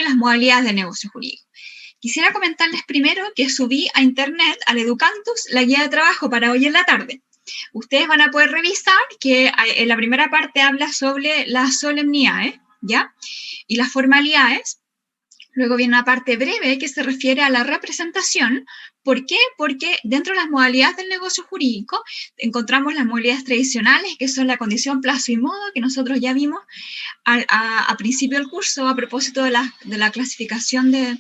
y las modalidades del negocio jurídico. Quisiera comentarles primero que subí a internet, al Educandus, la guía de trabajo para hoy en la tarde. Ustedes van a poder revisar que en la primera parte habla sobre las solemnidades, ¿ya? Y las formalidades. Luego viene una parte breve que se refiere a la representación. ¿Por qué? Porque dentro de las modalidades del negocio jurídico encontramos las modalidades tradicionales, que son la condición, plazo y modo, que nosotros ya vimos a principio del curso a propósito de la clasificación del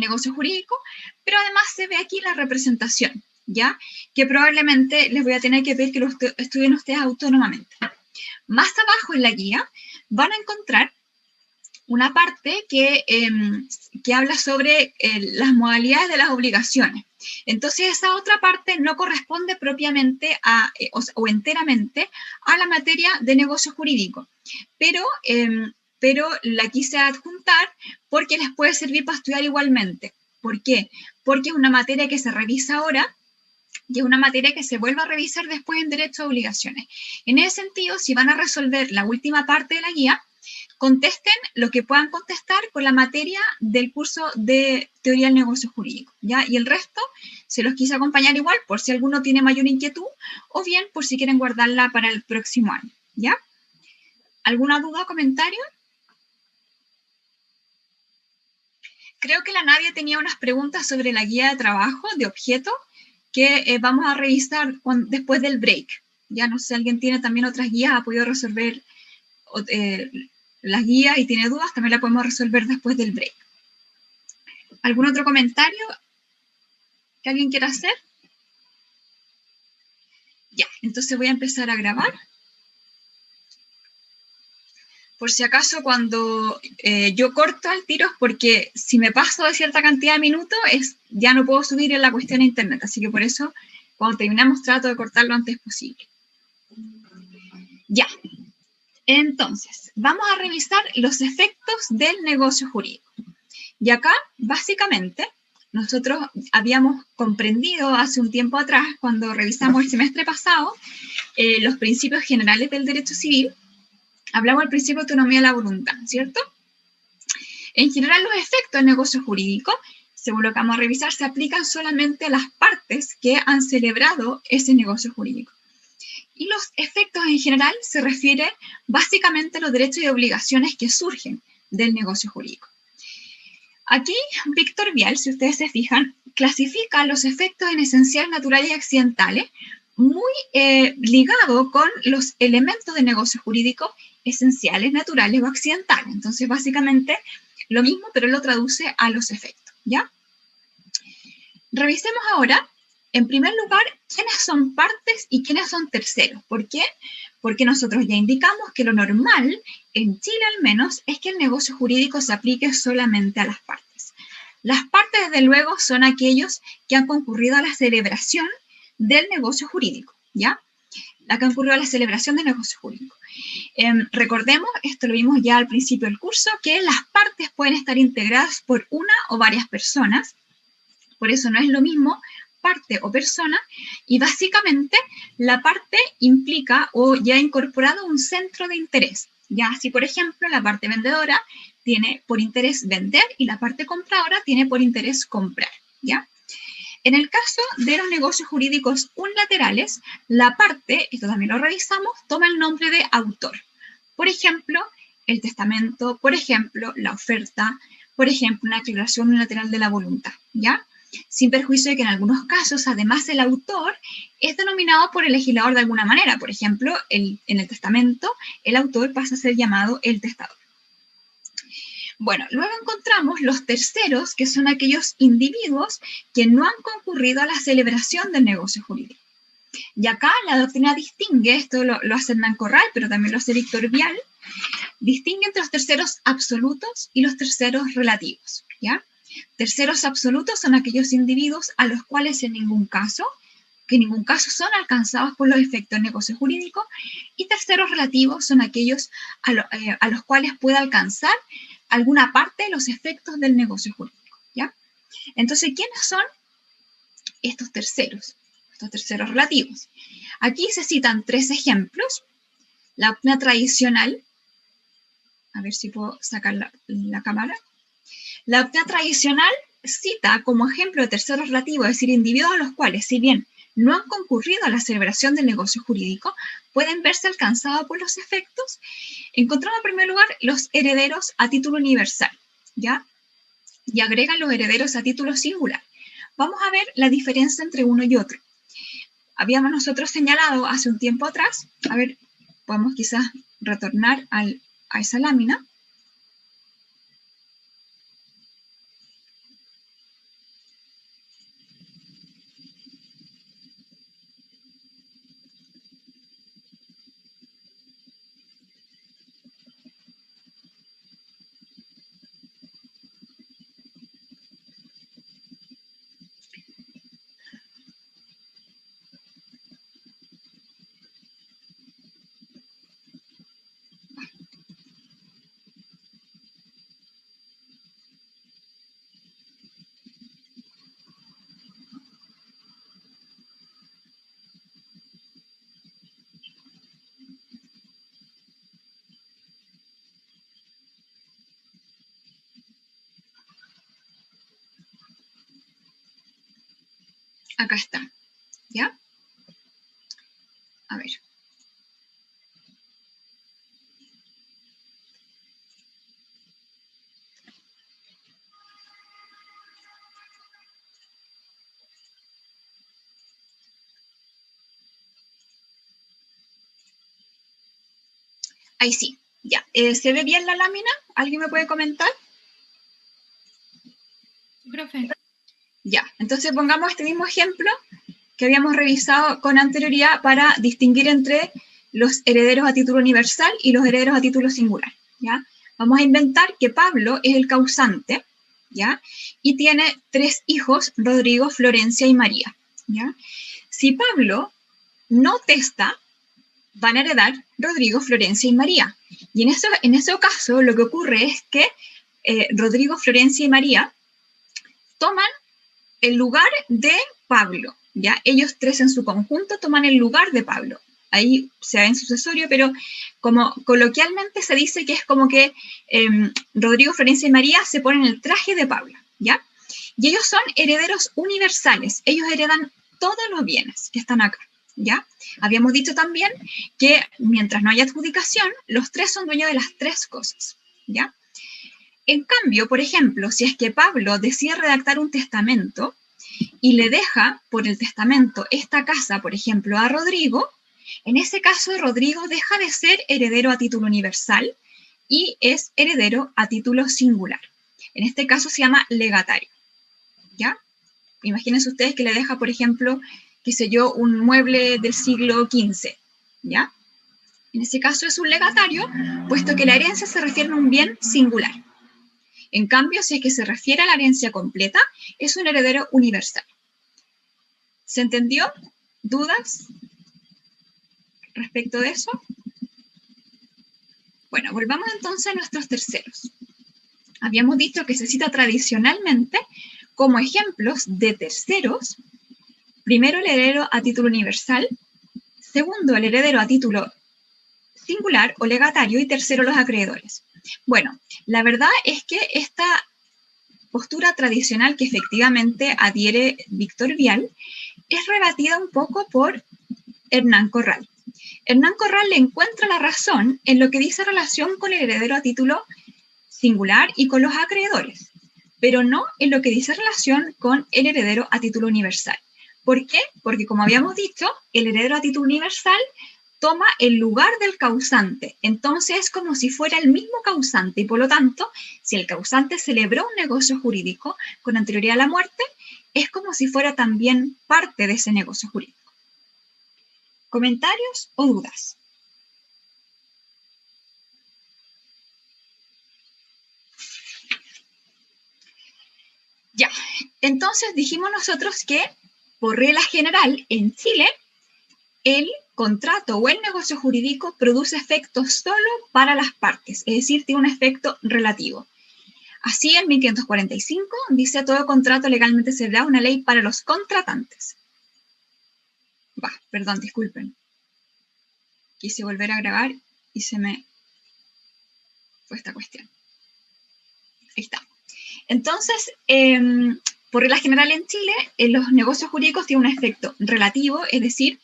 negocio jurídico, pero además se ve aquí la representación, ¿ya? Que probablemente les voy a tener que pedir que lo estudien ustedes autónomamente. Más abajo en la guía van a encontrar una parte que habla sobre las modalidades de las obligaciones. Entonces, esa otra parte no corresponde propiamente o enteramente a la materia de negocio jurídico, pero la quise adjuntar porque les puede servir para estudiar igualmente. ¿Por qué? Porque es una materia que se revisa ahora y es una materia que se vuelve a revisar después en Derecho a Obligaciones. En ese sentido, si van a resolver la última parte de la guía, contesten lo que puedan contestar con la materia del curso de Teoría del Negocio Jurídico, ¿ya? Y el resto se los quise acompañar igual por si alguno tiene mayor inquietud o bien por si quieren guardarla para el próximo año, ¿ya? ¿Alguna duda o comentario? Creo que la Nadia tenía unas preguntas sobre la guía de trabajo de objeto que vamos a revisar después del break. Ya no sé si alguien tiene también otras guías, ha podido resolver las guías y tiene dudas, también la podemos resolver después del break. ¿Algún otro comentario que alguien quiera hacer? Ya, entonces voy a empezar a grabar. Por si acaso cuando yo corto al tiro es porque si me paso de cierta cantidad de minutos ya no puedo subir en la cuestión de internet, así que por eso cuando terminamos trato de cortar lo antes posible. Ya, entonces vamos a revisar los efectos del negocio jurídico. Y acá, básicamente, nosotros habíamos comprendido hace un tiempo atrás, cuando revisamos el semestre pasado, los principios generales del derecho civil. Hablamos del principio de autonomía de la voluntad, ¿cierto? En general, los efectos del negocio jurídico, según lo que vamos a revisar, se aplican solamente a las partes que han celebrado ese negocio jurídico. Y los efectos en general se refiere básicamente a los derechos y obligaciones que surgen del negocio jurídico. Aquí, Víctor Vial, si ustedes se fijan, clasifica los efectos en esenciales, naturales y accidentales, muy ligado con los elementos de negocio jurídico esenciales, naturales o accidentales. Entonces, básicamente, lo mismo, pero lo traduce a los efectos, ¿ya? Revisemos ahora, en primer lugar, quiénes son partes y quiénes son terceros. ¿Por qué? Porque nosotros ya indicamos que lo normal, en Chile al menos, es que el negocio jurídico se aplique solamente a las partes. Las partes, desde luego, son aquellos que han concurrido a la celebración del negocio jurídico, ¿ya? La que han concurrido a la celebración del negocio jurídico. Recordemos, esto lo vimos ya al principio del curso, que las partes pueden estar integradas por una o varias personas. Por eso no es lo mismo parte o persona, y básicamente la parte implica o ya ha incorporado un centro de interés. Ya así, por ejemplo, la parte vendedora tiene por interés vender y la parte compradora tiene por interés comprar, ¿ya? En el caso de los negocios jurídicos unilaterales, la parte, esto también lo revisamos, toma el nombre de autor. Por ejemplo, el testamento, por ejemplo, la oferta, por ejemplo, una declaración unilateral de la voluntad, ¿ya? Sin perjuicio de que en algunos casos, además, el autor es denominado por el legislador de alguna manera. Por ejemplo, en el testamento, el autor pasa a ser llamado el testador. Bueno, luego encontramos los terceros, que son aquellos individuos que no han concurrido a la celebración del negocio jurídico. Y acá la doctrina distingue, esto lo hace Hernán Corral, pero también lo hace Víctor Vial, distingue entre los terceros absolutos y los terceros relativos, ¿ya? Terceros absolutos son aquellos individuos a los cuales en ningún caso son alcanzados por los efectos del negocio jurídico, y terceros relativos son aquellos a los cuales puede alcanzar alguna parte de los efectos del negocio jurídico, ¿ya? Entonces, ¿quiénes son estos terceros relativos? Aquí se citan 3 ejemplos. La doctrina tradicional, A ver si puedo sacar la cámara. La doctrina tradicional cita como ejemplo de terceros relativos, es decir, individuos a los cuales, si bien no han concurrido a la celebración del negocio jurídico, pueden verse alcanzados por los efectos. Encontramos en primer lugar los herederos a título universal, ¿ya? Y agregan los herederos a título singular. Vamos a ver la diferencia entre uno y otro. Habíamos nosotros señalado hace un tiempo atrás, a ver, podemos quizás retornar a esa lámina. Acá está, ¿ya? A ver. Ahí sí, ya. ¿Se ve bien la lámina? ¿Alguien me puede comentar? Profe. Ya, entonces pongamos este mismo ejemplo que habíamos revisado con anterioridad para distinguir entre los herederos a título universal y los herederos a título singular, ¿ya? Vamos a inventar que Pablo es el causante, ¿ya? Y tiene 3 hijos, Rodrigo, Florencia y María, ¿ya? Si Pablo no testa, van a heredar Rodrigo, Florencia y María. Y en ese caso lo que ocurre es que Rodrigo, Florencia y María toman el lugar de Pablo, ¿ya? Ellos 3 en su conjunto toman el lugar de Pablo. Ahí se va en sucesorio, pero como coloquialmente se dice que es como que Rodrigo, Florencia y María se ponen el traje de Pablo, ¿ya? Y ellos son herederos universales. Ellos heredan todos los bienes que están acá, ¿ya? Habíamos dicho también que mientras no haya adjudicación, los 3 son dueños de las 3 cosas, ¿ya? En cambio, por ejemplo, si es que Pablo decide redactar un testamento y le deja por el testamento esta casa, por ejemplo, a Rodrigo, en ese caso Rodrigo deja de ser heredero a título universal y es heredero a título singular. En este caso se llama legatario, ¿ya? Imagínense ustedes que le deja, por ejemplo, qué sé yo, un mueble del siglo XV, ¿ya? En ese caso es un legatario, puesto que la herencia se refiere a un bien singular. En cambio, si es que se refiere a la herencia completa, es un heredero universal. ¿Se entendió? ¿Dudas respecto de eso? Bueno, volvamos entonces a nuestros terceros. Habíamos dicho que se cita tradicionalmente como ejemplos de terceros, primero el heredero a título universal, segundo el heredero a título singular o legatario y tercero los acreedores. Bueno, la verdad es que esta postura tradicional que efectivamente adhiere Víctor Vial es rebatida un poco por Hernán Corral. Hernán Corral le encuentra la razón en lo que dice relación con el heredero a título singular y con los acreedores, pero no en lo que dice relación con el heredero a título universal. ¿Por qué? Porque, como habíamos dicho, el heredero a título universal toma el lugar del causante. Entonces es como si fuera el mismo causante y, por lo tanto, si el causante celebró un negocio jurídico con anterioridad a la muerte, es como si fuera también parte de ese negocio jurídico. ¿Comentarios o dudas? Ya, entonces dijimos nosotros que, por regla general, en Chile, el contrato o el negocio jurídico produce efectos solo para las partes, es decir, tiene un efecto relativo. Así, en 1545 dice: todo contrato legalmente se da una ley para los contratantes. Perdón, disculpen. Quise volver a grabar y se me fue esta cuestión. Ahí está. Entonces, por regla general en Chile, los negocios jurídicos tienen un efecto relativo, es decir,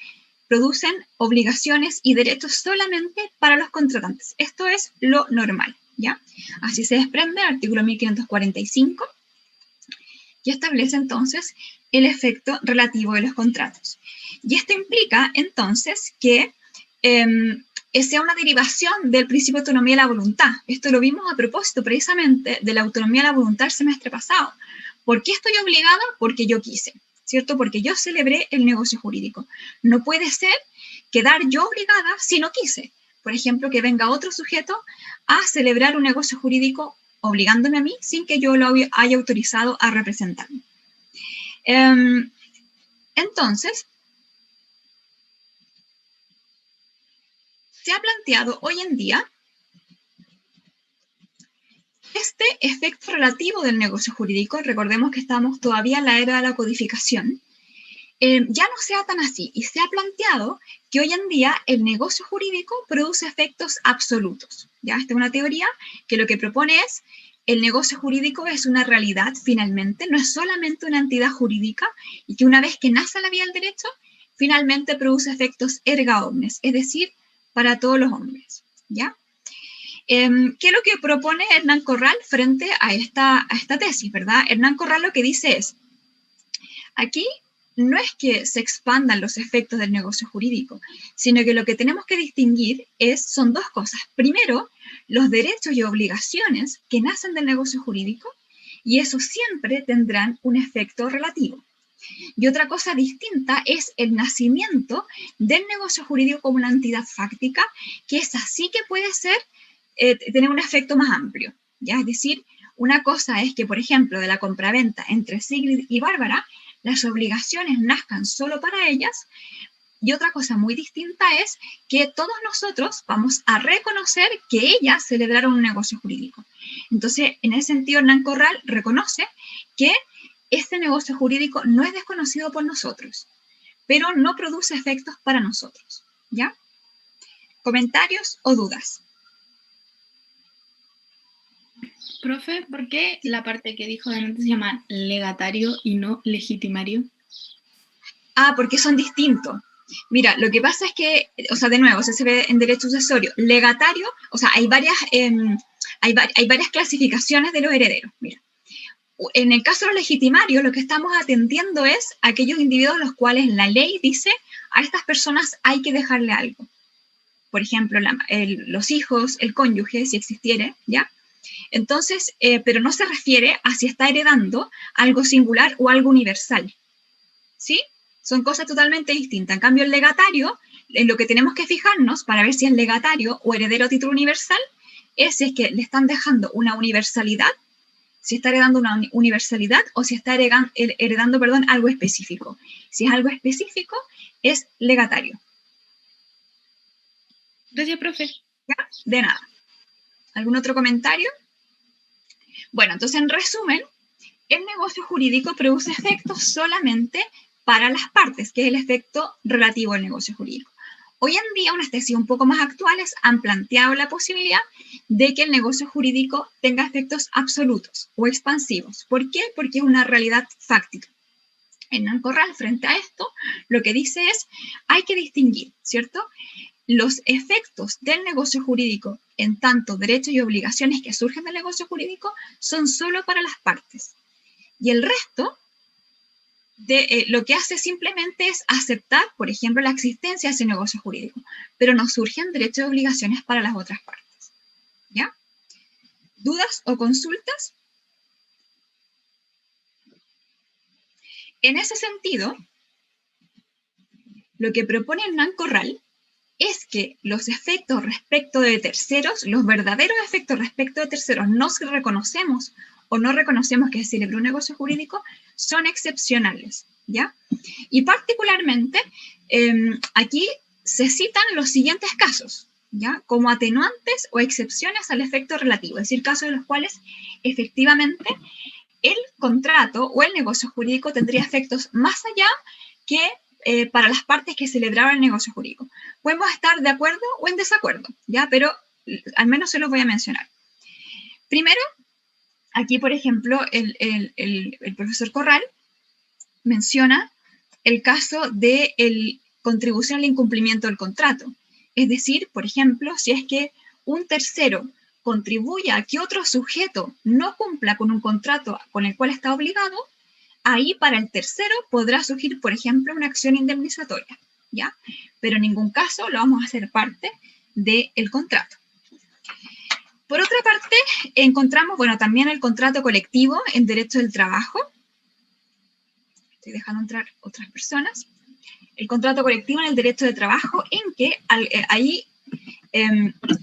producen obligaciones y derechos solamente para los contratantes. Esto es lo normal, ¿ya? Así se desprende el artículo 1545, y establece entonces el efecto relativo de los contratos. Y esto implica entonces que sea una derivación del principio de autonomía de la voluntad. Esto lo vimos a propósito precisamente de la autonomía de la voluntad el semestre pasado. ¿Por qué estoy obligada? Porque yo quise, ¿cierto? Porque yo celebré el negocio jurídico. No puede ser quedar yo obligada si no quise. Por ejemplo, que venga otro sujeto a celebrar un negocio jurídico obligándome a mí sin que yo lo haya autorizado a representarme. Entonces, se ha planteado hoy en día este efecto relativo del negocio jurídico. Recordemos que estamos todavía en la era de la codificación. Ya no sea tan así, y se ha planteado que hoy en día el negocio jurídico produce efectos absolutos. ¿Ya? Esta es una teoría que lo que propone es el negocio jurídico es una realidad finalmente, no es solamente una entidad jurídica, y que una vez que nace la vía del derecho, finalmente produce efectos erga omnes, es decir, para todos los hombres. ¿Ya? ¿Qué es lo que propone Hernán Corral frente a esta tesis, verdad? Hernán Corral lo que dice es, aquí no es que se expandan los efectos del negocio jurídico, sino que lo que tenemos que distinguir son dos cosas. Primero, los derechos y obligaciones que nacen del negocio jurídico, y eso siempre tendrán un efecto relativo. Y otra cosa distinta es el nacimiento del negocio jurídico como una entidad fáctica, que es así que puede ser, tener un efecto más amplio. ¿Ya? Es decir, una cosa es que, por ejemplo, de la compraventa entre Sigrid y Bárbara, las obligaciones nazcan solo para ellas, y otra cosa muy distinta es que todos nosotros vamos a reconocer que ellas celebraron un negocio jurídico. Entonces, en ese sentido, Hernán Corral reconoce que este negocio jurídico no es desconocido por nosotros, pero no produce efectos para nosotros. ¿Ya? ¿Comentarios o dudas? Profe, ¿por qué la parte que dijo delante se llama legatario y no legitimario? Porque son distintos. Mira, lo que pasa es que, o sea, de nuevo, se ve en derecho sucesorio. Legatario, o sea, hay varias clasificaciones de los herederos. Mira, en el caso de los legitimarios, lo que estamos atendiendo es a aquellos individuos a los cuales la ley dice a estas personas hay que dejarle algo. Por ejemplo, los hijos, el cónyuge, si existiere, ¿ya? Entonces, pero no se refiere a si está heredando algo singular o algo universal. ¿Sí? Son cosas totalmente distintas. En cambio, el legatario, en lo que tenemos que fijarnos para ver si es legatario o heredero a título universal, es si es que le están dejando una universalidad, si está heredando una universalidad o si está heredando, algo específico. Si es algo específico, es legatario. Gracias, profe. ¿Ya? De nada. ¿Algún otro comentario? Bueno, entonces, en resumen, el negocio jurídico produce efectos solamente para las partes, que es el efecto relativo al negocio jurídico. Hoy en día, unas tesis un poco más actuales han planteado la posibilidad de que el negocio jurídico tenga efectos absolutos o expansivos. ¿Por qué? Porque es una realidad fáctica. Hernán Corral, frente a esto, lo que dice es, hay que distinguir, ¿cierto?, los efectos del negocio jurídico en tanto derechos y obligaciones que surgen del negocio jurídico son solo para las partes. Y el resto de lo que hace simplemente es aceptar, por ejemplo, la existencia de ese negocio jurídico, pero no surgen derechos y obligaciones para las otras partes. ¿Ya? ¿Dudas o consultas? En ese sentido, lo que propone Hernán Corral es que los efectos respecto de terceros, los verdaderos efectos respecto de terceros, no reconocemos o no reconocemos que se celebró un negocio jurídico, son excepcionales, ¿ya? Y particularmente, aquí se citan los siguientes casos, ¿ya? Como atenuantes o excepciones al efecto relativo, es decir, casos en los cuales efectivamente el contrato o el negocio jurídico tendría efectos más allá que para las partes que celebraron el negocio jurídico. Podemos estar de acuerdo o en desacuerdo, ¿ya? Pero al menos se los voy a mencionar. Primero, aquí, por ejemplo, el profesor Corral menciona el caso de contribución al incumplimiento del contrato. Es decir, por ejemplo, si es que un tercero contribuye a que otro sujeto no cumpla con un contrato con el cual está obligado, ahí para el tercero podrá surgir, por ejemplo, una acción indemnizatoria, ¿ya? Pero en ningún caso lo vamos a hacer parte del contrato. Por otra parte, encontramos, bueno, también el contrato colectivo en derecho del trabajo. Estoy dejando entrar otras personas. El contrato colectivo en el derecho de trabajo, en que ahí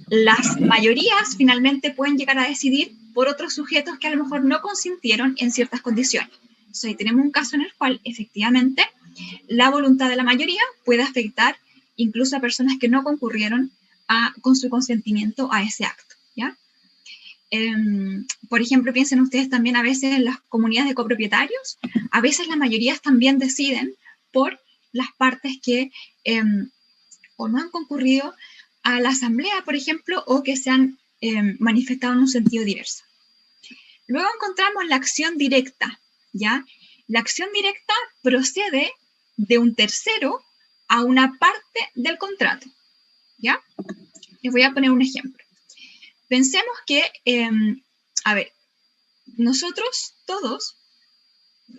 las mayorías finalmente pueden llegar a decidir por otros sujetos que a lo mejor no consintieron en ciertas condiciones. Entonces, ahí tenemos un caso en el cual efectivamente la voluntad de la mayoría puede afectar incluso a personas que no concurrieron con su consentimiento a ese acto, ¿ya? Por ejemplo, piensen ustedes también a veces en las comunidades de copropietarios, a veces las mayorías también deciden por las partes que o no han concurrido a la asamblea, por ejemplo, o que se han manifestado en un sentido diverso. Luego encontramos la acción directa, ¿ya? La acción directa procede de un tercero a una parte del contrato, ¿ya? Les voy a poner un ejemplo. Pensemos que, a ver, nosotros todos,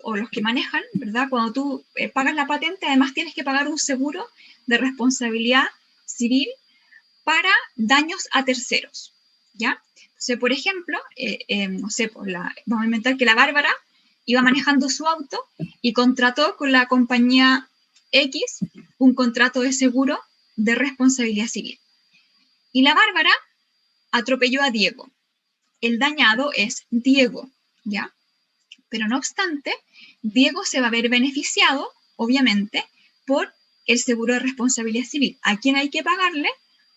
o los que manejan, ¿verdad? Cuando tú pagas la patente, además tienes que pagar un seguro de responsabilidad civil para daños a terceros, ¿ya? Entonces, por ejemplo, no sé, vamos a inventar que la Bárbara iba manejando su auto y contrató con la compañía X un contrato de seguro de responsabilidad civil. Y la Bárbara atropelló a Diego. El dañado es Diego, ¿ya? Pero no obstante, Diego se va a ver beneficiado, obviamente, por el seguro de responsabilidad civil. ¿A quién hay que pagarle?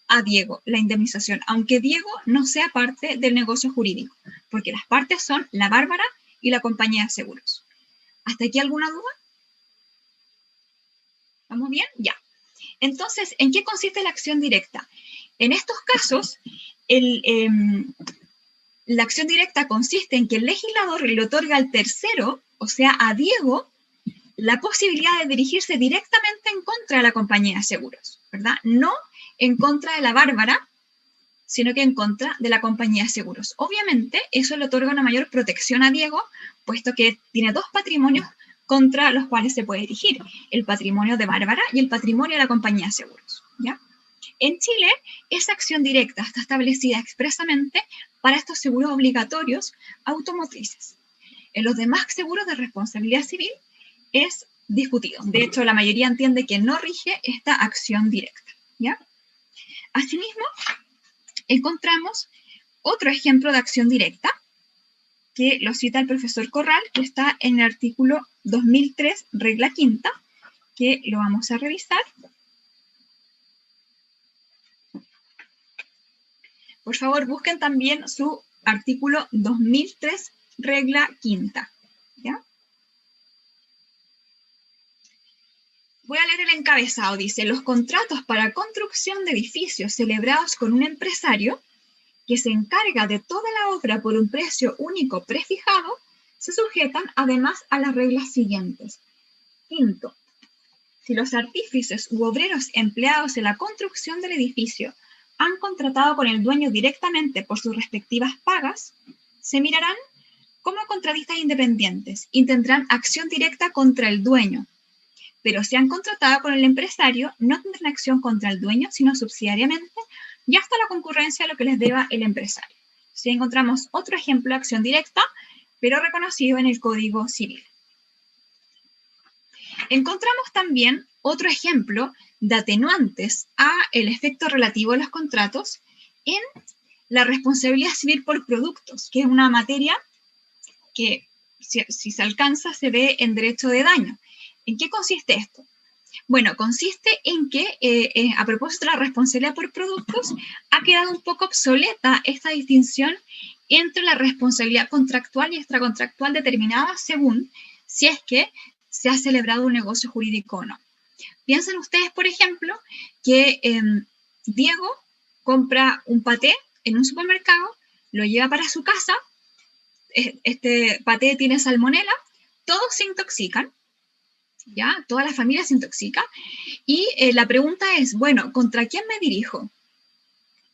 A Diego, la indemnización, aunque Diego no sea parte del negocio jurídico, porque las partes son la Bárbara y la compañía de seguros. ¿Hasta aquí alguna duda? ¿Vamos bien? Ya. Entonces, ¿en qué consiste la acción directa? En estos casos, la acción directa consiste en que el legislador le otorga al tercero, o sea, a Diego, la posibilidad de dirigirse directamente en contra de la compañía de seguros, ¿verdad? No en contra de la Bárbara, sino que en contra de la compañía de seguros. Obviamente, eso le otorga una mayor protección a Diego, puesto que tiene dos patrimonios contra los cuales se puede dirigir, el patrimonio de Bárbara y el patrimonio de la compañía de seguros, ¿ya? En Chile, esa acción directa está establecida expresamente para estos seguros obligatorios automotrices. En los demás seguros de responsabilidad civil es discutido. De hecho, la mayoría entiende que no rige esta acción directa, ¿ya? Asimismo, encontramos otro ejemplo de acción directa, que lo cita el profesor Corral, que está en el artículo 2003, regla quinta, que lo vamos a revisar. Por favor, busquen también su artículo 2003, regla quinta, ¿ya? Voy a leer el encabezado. Dice, los contratos para construcción de edificios celebrados con un empresario que se encarga de toda la obra por un precio único prefijado, se sujetan además a las reglas siguientes. Quinto, si los artífices u obreros empleados en la construcción del edificio han contratado con el dueño directamente por sus respectivas pagas, se mirarán como contratistas independientes y tendrán acción directa contra el dueño. Pero si han contratado con el empresario, no tendrán acción contra el dueño, sino subsidiariamente, y hasta la concurrencia de lo que les deba el empresario. Si encontramos otro ejemplo de acción directa, pero reconocido en el Código Civil. Encontramos también otro ejemplo de atenuantes a el efecto relativo de los contratos en la responsabilidad civil por productos, que es una materia que, si se alcanza, se ve en derecho de daño. ¿En qué consiste esto? Bueno, consiste en que, a propósito de la responsabilidad por productos, ha quedado un poco obsoleta esta distinción entre la responsabilidad contractual y extracontractual determinada según si es que se ha celebrado un negocio jurídico o no. Piensen ustedes, por ejemplo, que Diego compra un paté en un supermercado lo lleva para su casa, este paté tiene salmonela, todos se intoxican, ¿ya? Toda la familia se intoxica, y la pregunta es, bueno, ¿contra quién me dirijo?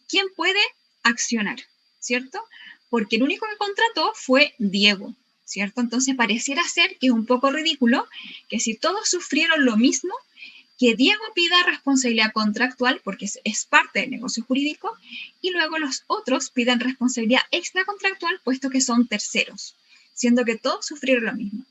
¿Quién puede accionar? ¿Cierto? Porque el único que contrató fue Diego, ¿cierto? Entonces pareciera ser que es un poco ridículo que si todos sufrieron lo mismo, que Diego pida responsabilidad contractual porque es parte del negocio jurídico y luego los otros pidan responsabilidad extracontractual puesto que son terceros, siendo que todos sufrieron lo mismo.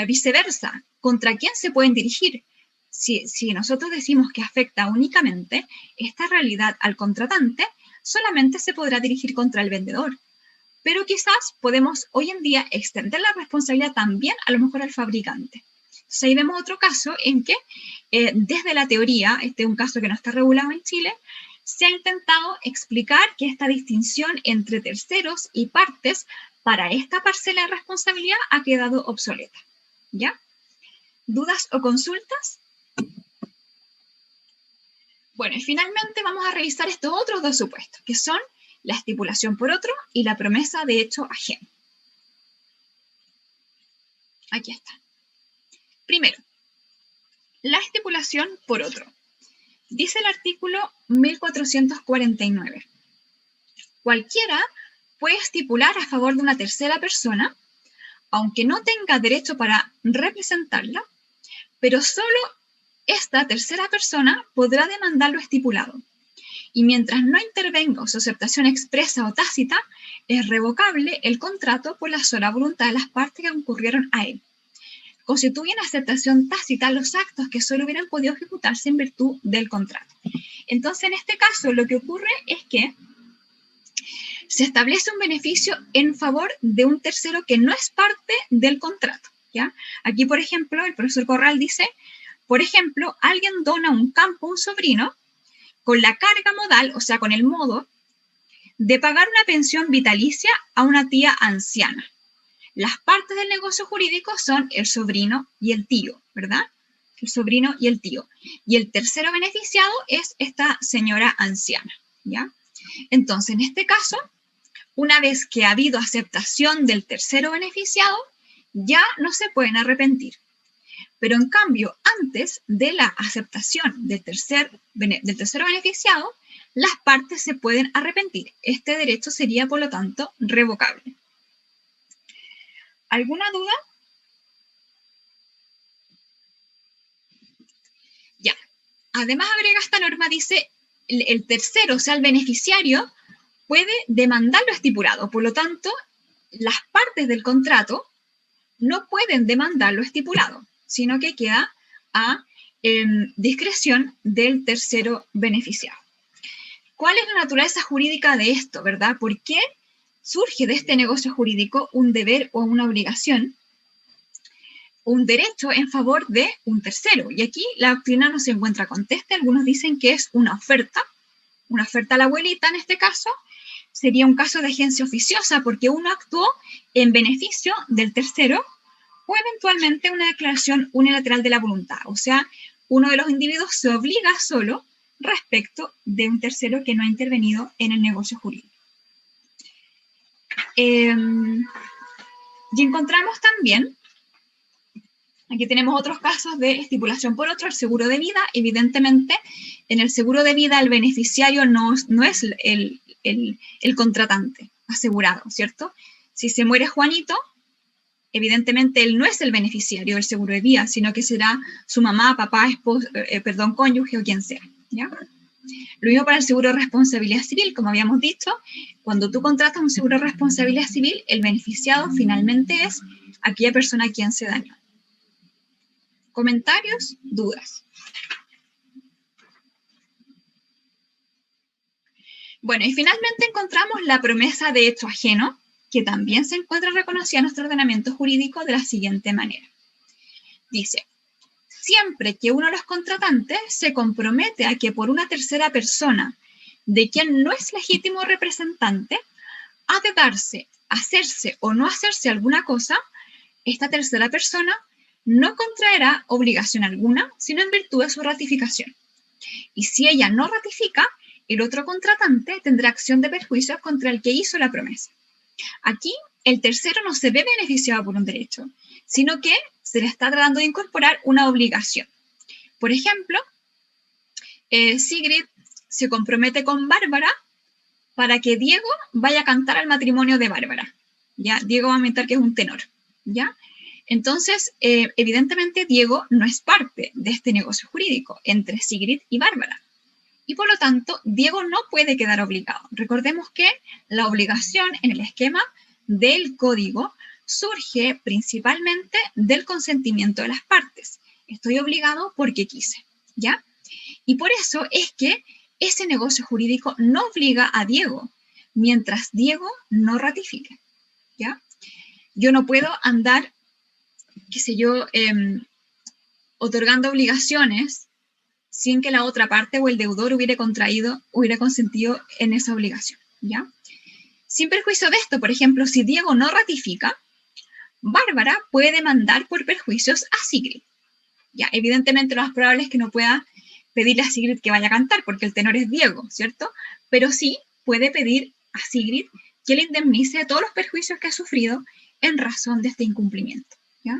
Viceversa, ¿contra quién se pueden dirigir? Si nosotros decimos que afecta únicamente esta realidad al contratante, solamente se podrá dirigir contra el vendedor. Pero quizás podemos hoy en día extender la responsabilidad también a lo mejor al fabricante. Entonces ahí vemos otro caso en que desde la teoría, este es un caso que no está regulado en Chile, se ha intentado explicar que esta distinción entre terceros y partes para esta parcela de responsabilidad ha quedado obsoleta. ¿Ya? ¿Dudas o consultas? Bueno, y finalmente vamos a revisar estos otros dos supuestos, que son la estipulación por otro y la promesa de hecho ajeno. Aquí está. Primero, la estipulación por otro. Dice el artículo 1449. Cualquiera puede estipular a favor de una tercera persona, aunque no tenga derecho para representarla, pero solo esta tercera persona podrá demandar lo estipulado. Y mientras no intervenga su aceptación expresa o tácita, es revocable el contrato por la sola voluntad de las partes que concurrieron a él. Constituyen aceptación tácita los actos que solo hubieran podido ejecutarse en virtud del contrato. Entonces, en este caso, lo que ocurre es que se establece un beneficio en favor de un tercero que no es parte del contrato, ¿ya? Aquí, por ejemplo, el profesor Corral dice, por ejemplo, alguien dona un campo a un sobrino con la carga modal, o sea, con el modo de pagar una pensión vitalicia a una tía anciana. Las partes del negocio jurídico son el sobrino y el tío, ¿verdad? El sobrino y el tío. Y el tercero beneficiado es esta señora anciana, ¿ya? Entonces, en este caso, una vez que ha habido aceptación del tercero beneficiado, ya no se pueden arrepentir. Pero en cambio, antes de la aceptación del tercero beneficiado, las partes se pueden arrepentir. Este derecho sería, por lo tanto, revocable. ¿Alguna duda? Ya. Además, agrega esta norma, dice, el tercero, o sea, el beneficiario, puede demandar lo estipulado. Por lo tanto, las partes del contrato no pueden demandar lo estipulado, sino que queda a discreción del tercero beneficiado. ¿Cuál es la naturaleza jurídica de esto, verdad? ¿Por qué surge de este negocio jurídico un deber o una obligación, un derecho en favor de un tercero? Y aquí la doctrina no se encuentra contesta. Algunos dicen que es una oferta a la abuelita en este caso. Sería un caso de agencia oficiosa porque uno actuó en beneficio del tercero o eventualmente una declaración unilateral de la voluntad. O sea, uno de los individuos se obliga solo respecto de un tercero que no ha intervenido en el negocio jurídico. Y encontramos también, aquí tenemos otros casos de estipulación por otro, el seguro de vida. Evidentemente, en el seguro de vida el beneficiario no es el contratante asegurado, ¿cierto? Si se muere Juanito, evidentemente él no es el beneficiario del seguro de vida, sino que será su mamá, papá, esposo, cónyuge o quien sea, ¿ya? Lo mismo para el seguro de responsabilidad civil, como habíamos dicho, cuando tú contratas un seguro de responsabilidad civil, el beneficiado finalmente es aquella persona a quien se dañó. ¿Comentarios? ¿Dudas? Bueno, y finalmente encontramos la promesa de hecho ajeno, que también se encuentra reconocida en nuestro ordenamiento jurídico de la siguiente manera. Dice, siempre que uno de los contratantes se compromete a que por una tercera persona de quien no es legítimo representante, ha de darse, hacerse o no hacerse alguna cosa, esta tercera persona no contraerá obligación alguna, sino en virtud de su ratificación. Y si ella no ratifica, el otro contratante tendrá acción de perjuicios contra el que hizo la promesa. Aquí, el tercero no se ve beneficiado por un derecho, sino que se le está tratando de incorporar una obligación. Por ejemplo, Sigrid se compromete con Bárbara para que Diego vaya a cantar al matrimonio de Bárbara. ¿Ya? Diego va a inventar que es un tenor. ¿Ya? Entonces, evidentemente, Diego no es parte de este negocio jurídico entre Sigrid y Bárbara. Y por lo tanto, Diego no puede quedar obligado. Recordemos que la obligación en el esquema del código surge principalmente del consentimiento de las partes. Estoy obligado porque quise, ¿ya? Y por eso es que ese negocio jurídico no obliga a Diego, mientras Diego no ratifique, ¿ya? Yo no puedo andar, qué sé yo, otorgando obligaciones sin que la otra parte o el deudor hubiera consentido en esa obligación, ¿ya? Sin perjuicio de esto, por ejemplo, si Diego no ratifica, Bárbara puede demandar por perjuicios a Sigrid. Ya, evidentemente lo más probable es que no pueda pedirle a Sigrid que vaya a cantar, porque el tenor es Diego, ¿cierto? Pero sí puede pedir a Sigrid que le indemnice todos los perjuicios que ha sufrido en razón de este incumplimiento, ¿ya?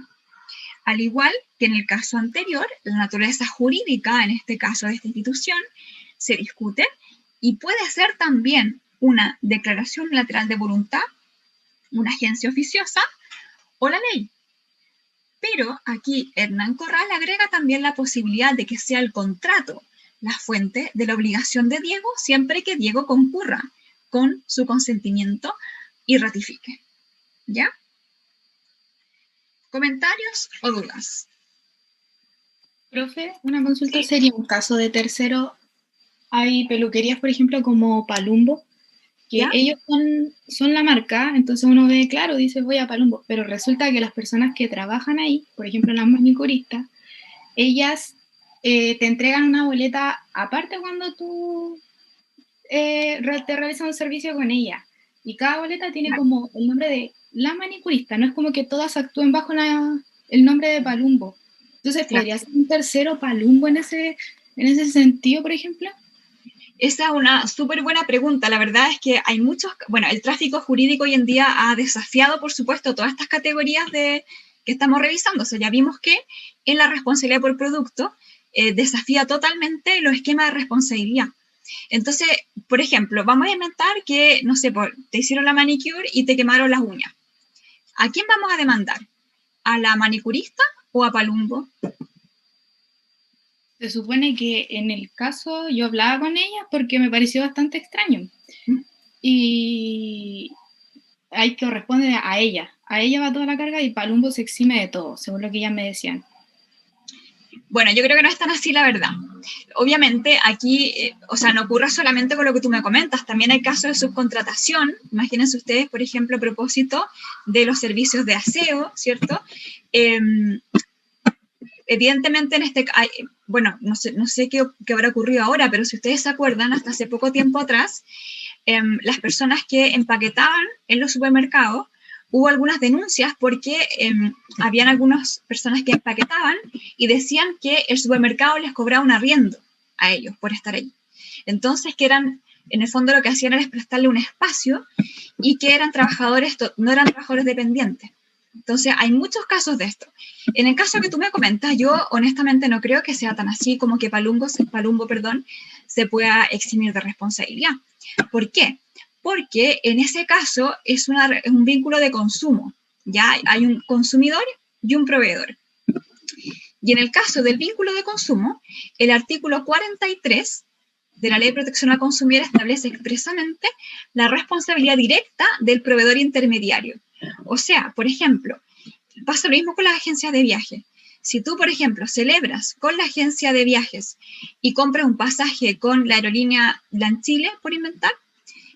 Al igual que en el caso anterior, la naturaleza jurídica, en este caso de esta institución, se discute y puede ser también una declaración unilateral de voluntad, una agencia oficiosa o la ley. Pero aquí Hernán Corral agrega también la posibilidad de que sea el contrato la fuente de la obligación de Diego siempre que Diego concurra con su consentimiento y ratifique. ¿Ya? ¿Comentarios o dudas? Profe, una consulta sería un caso de tercero. Hay peluquerías, por ejemplo, como Palumbo, que ¿Ya? ellos son la marca, entonces uno ve, claro, dice voy a Palumbo, pero resulta que las personas que trabajan ahí, por ejemplo las manicuristas, ellas te entregan una boleta aparte cuando tú te realizas un servicio con ella. Y cada boleta tiene como el nombre de la manicurista, no es como que todas actúen bajo el nombre de Palumbo. Entonces, ¿podría ser un tercero Palumbo en ese sentido, por ejemplo? Esa es una súper buena pregunta. La verdad es que hay el tráfico jurídico hoy en día ha desafiado, por supuesto, todas estas categorías que estamos revisando. O sea, ya vimos que en la responsabilidad por producto desafía totalmente los esquemas de responsabilidad. Entonces, por ejemplo, vamos a inventar que, no sé, te hicieron la manicure y te quemaron las uñas. ¿A quién vamos a demandar? ¿A la manicurista o a Palumbo? Se supone que en el caso yo hablaba con ella porque me pareció bastante extraño. Y hay que responder a ella. A ella va toda la carga y Palumbo se exime de todo, según lo que ellas me decían. Bueno, yo creo que no es tan así, la verdad. Obviamente, aquí, no ocurre solamente con lo que tú me comentas, también hay casos de subcontratación. Imagínense ustedes, por ejemplo, a propósito de los servicios de aseo, ¿cierto? Evidentemente, no sé qué habrá ocurrido ahora, pero si ustedes se acuerdan, hasta hace poco tiempo atrás, las personas que empaquetaban en los supermercados, hubo algunas denuncias porque habían algunas personas que empaquetaban y decían que el supermercado les cobraba un arriendo a ellos por estar ahí. Entonces, que eran, en el fondo lo que hacían era prestarle un espacio y que eran trabajadores, no eran trabajadores dependientes. Entonces, hay muchos casos de esto. En el caso que tú me comentas, yo honestamente no creo que sea tan así como que Palumbo, se pueda eximir de responsabilidad. ¿Por qué? Porque en ese caso es un vínculo de consumo. Ya hay un consumidor y un proveedor. Y en el caso del vínculo de consumo, el artículo 43 de la Ley de Protección al Consumidor establece expresamente la responsabilidad directa del proveedor intermediario. O sea, por ejemplo, pasa lo mismo con las agencias de viaje. Si tú, por ejemplo, celebras con la agencia de viajes y compras un pasaje con la aerolínea LAN-Chile, por inventar,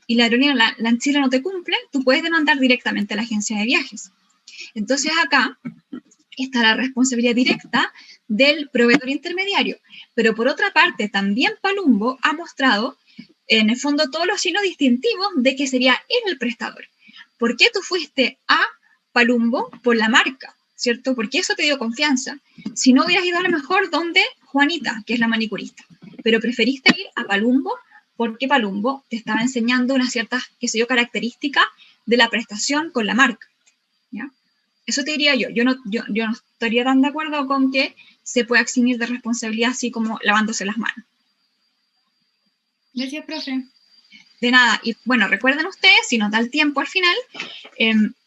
y la aerolínea LAN-Chile no te cumple, tú puedes demandar directamente a la agencia de viajes. Entonces acá está la responsabilidad directa del proveedor intermediario. Pero por otra parte, también Palumbo ha mostrado, en el fondo, todos los signos distintivos de que sería él el prestador. ¿Por qué tú fuiste a Palumbo? Por la marca, ¿cierto? Porque eso te dio confianza. Si no hubieras ido a lo mejor donde Juanita, que es la manicurista, pero preferiste ir a Palumbo porque Palumbo te estaba enseñando una cierta, qué sé yo, característica de la prestación con la marca, ¿ya? Eso te diría yo. Yo no estaría tan de acuerdo con que se pueda eximir de responsabilidad así como lavándose las manos. Gracias, profe. De nada. Y bueno, recuerden ustedes, si nos da el tiempo al final,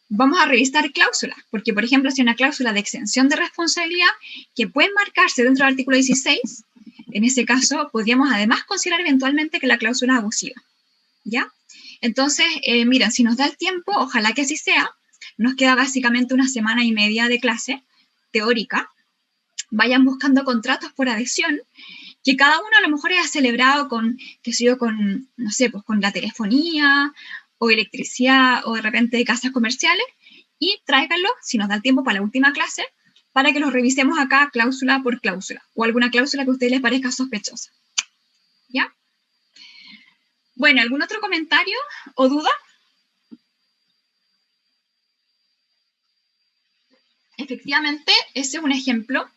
vamos a revisar cláusulas, porque por ejemplo, si hay una cláusula de exención de responsabilidad que puede marcarse dentro del artículo 16, en ese caso podríamos además considerar eventualmente que la cláusula es abusiva, ¿ya? Entonces, miren, si nos da el tiempo, ojalá que así sea, nos queda básicamente una semana y media de clase teórica, vayan buscando contratos por adhesión, que cada uno a lo mejor haya celebrado con, qué sé yo, con, no sé, pues con la telefonía o electricidad o de repente casas comerciales, y tráiganlo, si nos da el tiempo, para la última clase, para que los revisemos acá cláusula por cláusula, o alguna cláusula que a ustedes les parezca sospechosa. ¿Ya? Bueno, ¿algún otro comentario o duda? Efectivamente, ese es un ejemplo,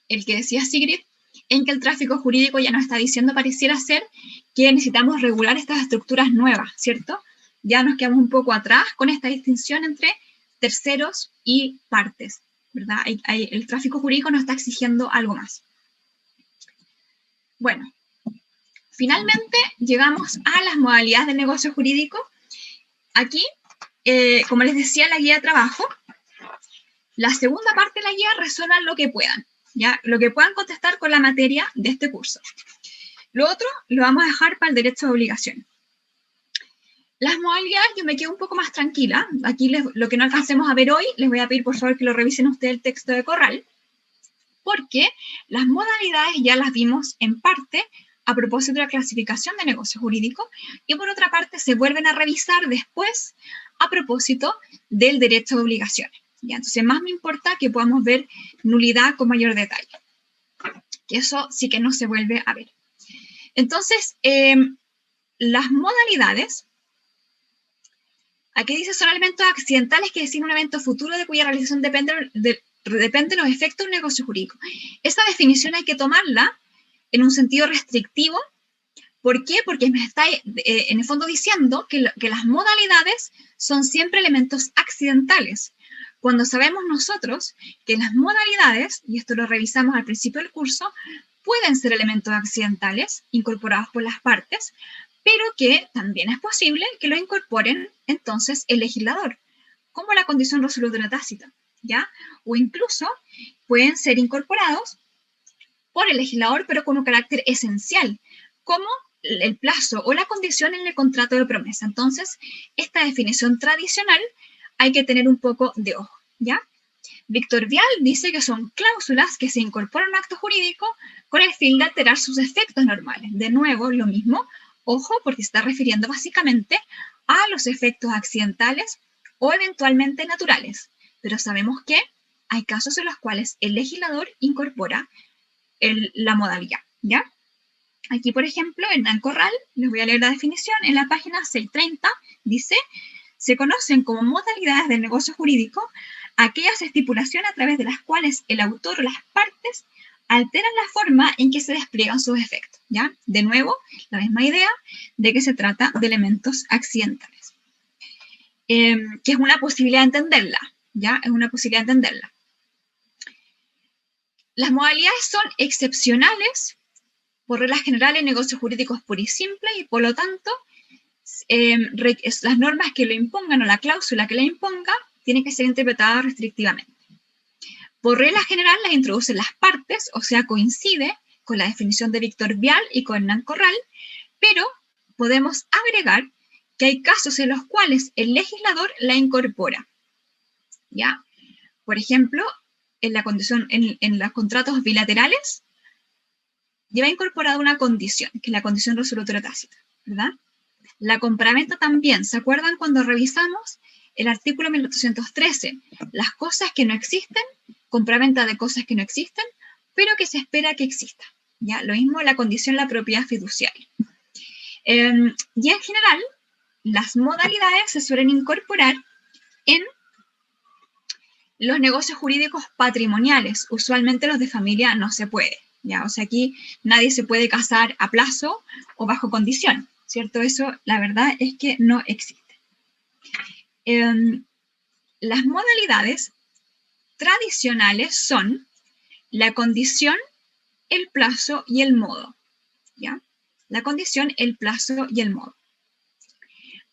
el que decía Sigrid, en que el tráfico jurídico ya nos está diciendo, pareciera ser, que necesitamos regular estas estructuras nuevas, ¿cierto? Ya nos quedamos un poco atrás con esta distinción entre terceros y partes, ¿verdad? El tráfico jurídico nos está exigiendo algo más. Bueno, finalmente llegamos a las modalidades del negocio jurídico. Aquí, como les decía, la guía de trabajo, la segunda parte de la guía, resuelvan lo que puedan, ¿ya? Lo que puedan contestar con la materia de este curso. Lo otro lo vamos a dejar para el derecho de obligación. Las modalidades yo me quedo un poco más tranquila. Aquí lo que no alcancemos a ver hoy, les voy a pedir por favor que lo revisen ustedes el texto de Corral, porque las modalidades ya las vimos en parte a propósito de la clasificación de negocio jurídico y por otra parte se vuelven a revisar después a propósito del derecho de obligaciones. ¿Ya? Entonces más me importa que podamos ver nulidad con mayor detalle, que eso sí que no se vuelve a ver. Entonces, las modalidades, aquí dice son elementos accidentales que designan un evento futuro de cuya realización dependen los efectos de un negocio jurídico. Esa definición hay que tomarla en un sentido restrictivo. ¿Por qué? Porque me está en el fondo diciendo que las modalidades son siempre elementos accidentales. Cuando sabemos nosotros que las modalidades, y esto lo revisamos al principio del curso, pueden ser elementos accidentales incorporados por las partes, pero que también es posible que lo incorporen entonces el legislador, como la condición resolutoria tácita, ¿ya? O incluso pueden ser incorporados por el legislador, pero con un carácter esencial, como el plazo o la condición en el contrato de promesa. Entonces, esta definición tradicional hay que tener un poco de ojo, ¿ya? Víctor Vial dice que son cláusulas que se incorporan a un acto jurídico con el fin de alterar sus efectos normales. De nuevo, lo mismo, ojo, porque se está refiriendo básicamente a los efectos accidentales o eventualmente naturales. Pero sabemos que hay casos en los cuales el legislador incorpora la modalidad, ¿ya? Aquí, por ejemplo, en Hernán Corral, les voy a leer la definición, en la página 630, dice, se conocen como modalidades del negocio jurídico aquellas estipulaciones a través de las cuales el autor o las partes alteran la forma en que se despliegan sus efectos, ¿ya? De nuevo, la misma idea de que se trata de elementos accidentales. Que es una posibilidad de entenderla, ¿ya? Es una posibilidad de entenderla. Las modalidades son excepcionales, por reglas generales, negocios jurídicos puro y simple, y por lo tanto, las normas que lo impongan o la cláusula que la imponga tiene que ser interpretada restrictivamente. Por regla general, las introducen las partes, o sea, coincide con la definición de Víctor Vial y con Hernán Corral, pero podemos agregar que hay casos en los cuales el legislador la incorpora, ¿ya? Por ejemplo, en los contratos bilaterales, lleva incorporada una condición, que es la condición resolutoria tácita, ¿verdad? La compraventa también, ¿se acuerdan cuando revisamos el artículo 1813? Las cosas que no existen, compraventa de cosas que no existen, pero que se espera que exista, ¿ya? Lo mismo la condición, la propiedad fiduciaria. Y en general, las modalidades se suelen incorporar en los negocios jurídicos patrimoniales. Usualmente los de familia no se puede, ¿ya? O sea, aquí nadie se puede casar a plazo o bajo condición, ¿cierto? Eso, la verdad es que no existe. Las modalidades tradicionales son la condición, el plazo y el modo, ¿ya? La condición, el plazo y el modo.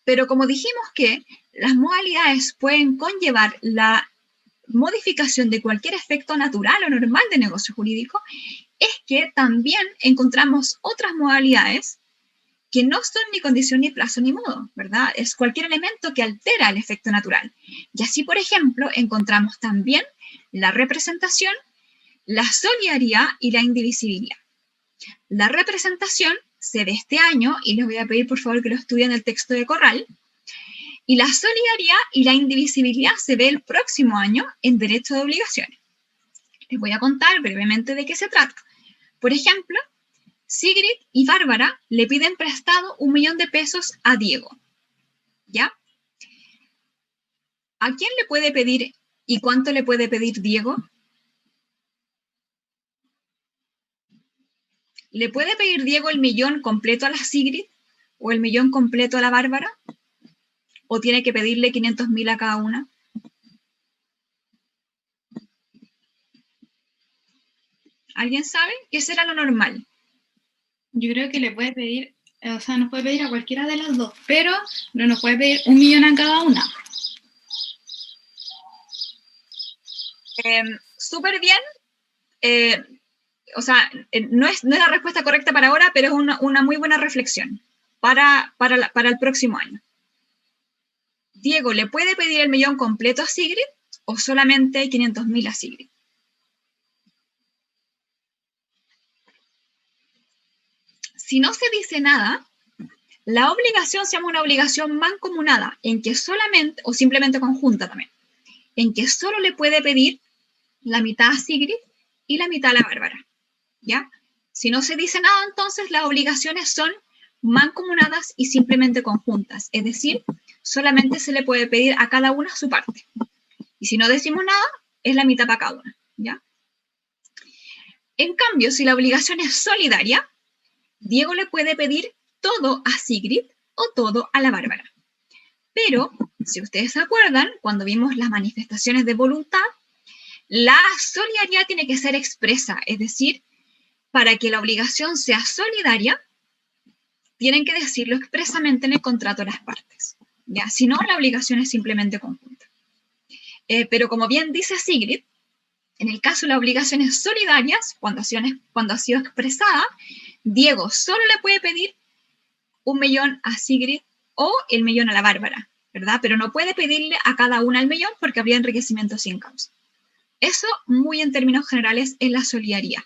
Pero como dijimos que las modalidades pueden conllevar la modificación de cualquier efecto natural o normal de negocio jurídico, es que también encontramos otras modalidades que no son ni condición, ni plazo, ni modo, ¿verdad? Es cualquier elemento que altera el efecto natural. Y así, por ejemplo, encontramos también la representación, la solidaridad y la indivisibilidad. La representación se ve este año, y les voy a pedir por favor que lo estudien en el texto de Corral, y la solidaridad y la indivisibilidad se ve el próximo año en Derecho de Obligaciones. Les voy a contar brevemente de qué se trata. Por ejemplo, Sigrid y Bárbara le piden prestado 1 millón de pesos a Diego, ¿ya? ¿A quién le puede pedir y cuánto le puede pedir Diego? ¿Le puede pedir Diego el millón completo a la Sigrid o el millón completo a la Bárbara? ¿O tiene que pedirle 500.000 a cada una? ¿Alguien sabe? ¿Qué será lo normal? Yo creo que le puede pedir, o sea, nos puede pedir a cualquiera de las dos, pero no nos puede pedir 1 millón a cada una. Súper bien. O sea, no es la respuesta correcta para ahora, pero es una muy buena reflexión para el próximo año. Diego, ¿le puede pedir el millón completo a Sigrid o solamente 500.000 a Sigrid? Si no se dice nada, la obligación se llama una obligación mancomunada, en que solamente, o simplemente conjunta también, en que solo le puede pedir la mitad a Sigrid y la mitad a la Bárbara, ¿ya? Si no se dice nada, entonces las obligaciones son mancomunadas y simplemente conjuntas, es decir, solamente se le puede pedir a cada una su parte. Y si no decimos nada, es la mitad para cada una, ¿ya? En cambio, si la obligación es solidaria, Diego le puede pedir todo a Sigrid o todo a la Bárbara. Pero, si ustedes se acuerdan, cuando vimos las manifestaciones de voluntad, la solidaridad tiene que ser expresa, es decir, para que la obligación sea solidaria, tienen que decirlo expresamente en el contrato de las partes. ¿Ya? Si no, la obligación es simplemente conjunta. Pero como bien dice Sigrid, en el caso de las obligaciones solidarias, cuando ha sido expresada, Diego solo le puede pedir 1 millón a Sigrid o el millón a la Bárbara, ¿verdad? Pero no puede pedirle a cada una el millón porque habría enriquecimiento sin causa. Eso, muy en términos generales, es la solidaridad,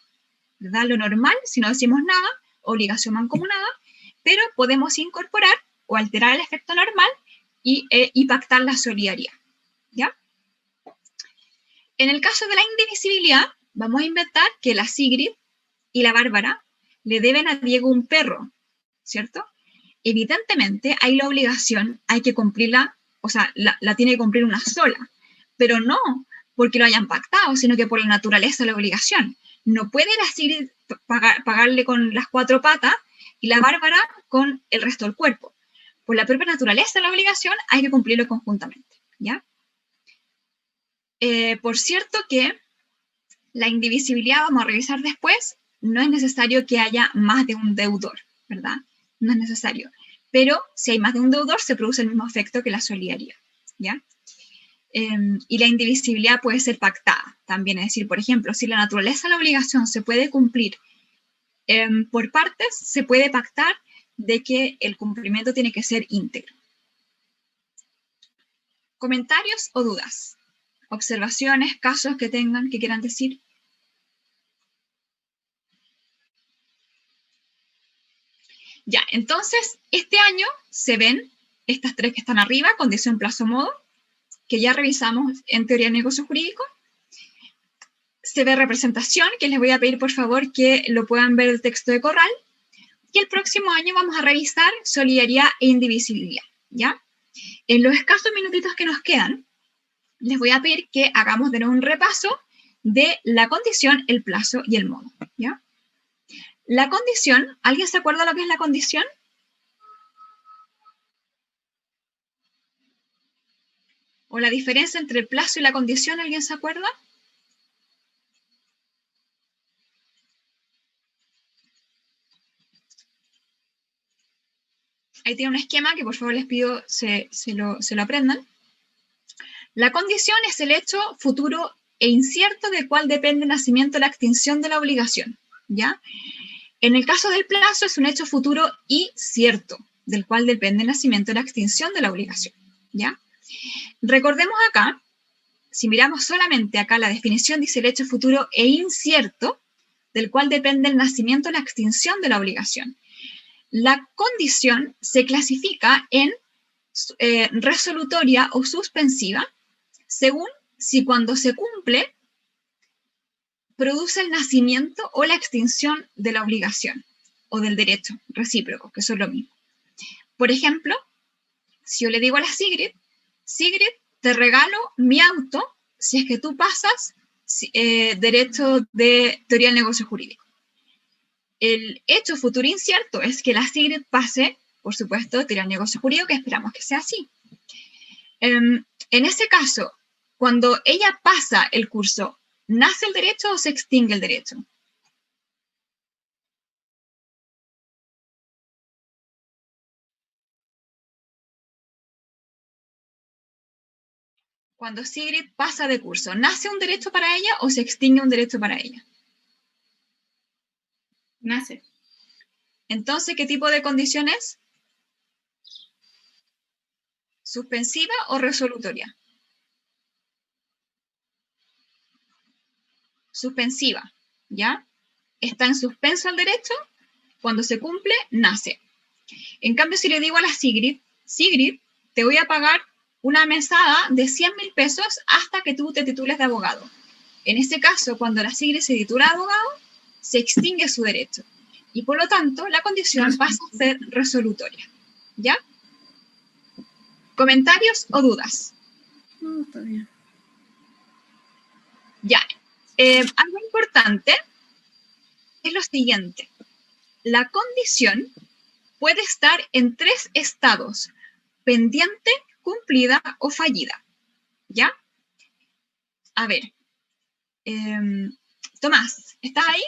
¿verdad? Lo normal, si no decimos nada, obligación mancomunada, pero podemos incorporar o alterar el efecto normal y pactar la solidaridad, ¿ya? En el caso de la indivisibilidad, vamos a inventar que la Sigrid y la Bárbara le deben a Diego un perro, ¿cierto? Evidentemente, hay la obligación, hay que cumplirla, o sea, la tiene que cumplir una sola, pero no porque lo hayan pactado, sino que por la naturaleza de la obligación. No puede la Sigrid pagarle con las 4 patas y la Bárbara con el resto del cuerpo. Por la propia naturaleza de la obligación, hay que cumplirlo conjuntamente, ¿ya? Por cierto que la indivisibilidad, vamos a revisar después, no es necesario que haya más de un deudor, ¿verdad? No es necesario. Pero si hay más de un deudor, se produce el mismo efecto que la solidaridad, ¿ya? Y la indivisibilidad puede ser pactada también. Es decir, por ejemplo, si la naturaleza de la obligación se puede cumplir por partes, se puede pactar de que el cumplimiento tiene que ser íntegro. ¿Comentarios o dudas? ¿Observaciones, casos que tengan, que quieran decir? Ya, entonces, este año se ven estas 3 que están arriba, condición, plazo, modo, que ya revisamos en teoría de negocio jurídico. Se ve representación, que les voy a pedir por favor que lo puedan ver el texto de Corral. Y el próximo año vamos a revisar solidaridad e indivisibilidad, ¿ya? En los escasos minutitos que nos quedan, les voy a pedir que hagamos de nuevo un repaso de la condición, el plazo y el modo, ¿ya? La condición, ¿alguien se acuerda lo que es la condición? ¿O la diferencia entre el plazo y la condición, alguien se acuerda? Ahí tiene un esquema que por favor les pido se lo aprendan. La condición es el hecho futuro e incierto del cual depende el nacimiento o la extinción de la obligación, ¿ya? En el caso del plazo es un hecho futuro y cierto, del cual depende el nacimiento o la extinción de la obligación, ¿ya? Recordemos acá, si miramos solamente acá la definición, dice el hecho futuro e incierto, del cual depende el nacimiento o la extinción de la obligación. La condición se clasifica en resolutoria o suspensiva, según si cuando se cumple produce el nacimiento o la extinción de la obligación o del derecho recíproco, que son lo mismo. Por ejemplo, si yo le digo a la Sigrid, Sigrid, te regalo mi auto si es que tú pasas derecho de teoría del negocio jurídico. El hecho futuro incierto es que la Sigrid pase, por supuesto, teoría del negocio jurídico, que esperamos que sea así. En ese caso, cuando ella pasa el curso, ¿nace el derecho o se extingue el derecho? Cuando Sigrid pasa de curso, ¿nace un derecho para ella o se extingue un derecho para ella? Nace. Entonces, ¿qué tipo de condición es? ¿Suspensiva o resolutoria? Suspensiva, ¿ya? Está en suspenso el derecho, cuando se cumple, nace. En cambio, si le digo a la Sigrid, Sigrid, te voy a pagar una mesada de 100.000 pesos hasta que tú te titules de abogado. En ese caso, cuando la Sigrid se titula de abogado, se extingue su derecho. Y por lo tanto, la condición pasa a ser resolutoria. ¿Ya? ¿Comentarios o dudas? No, está bien. Ya. Algo importante es lo siguiente. La condición puede estar en 3 estados: pendiente, cumplida o fallida. ¿Ya? A ver. Tomás, ¿estás ahí?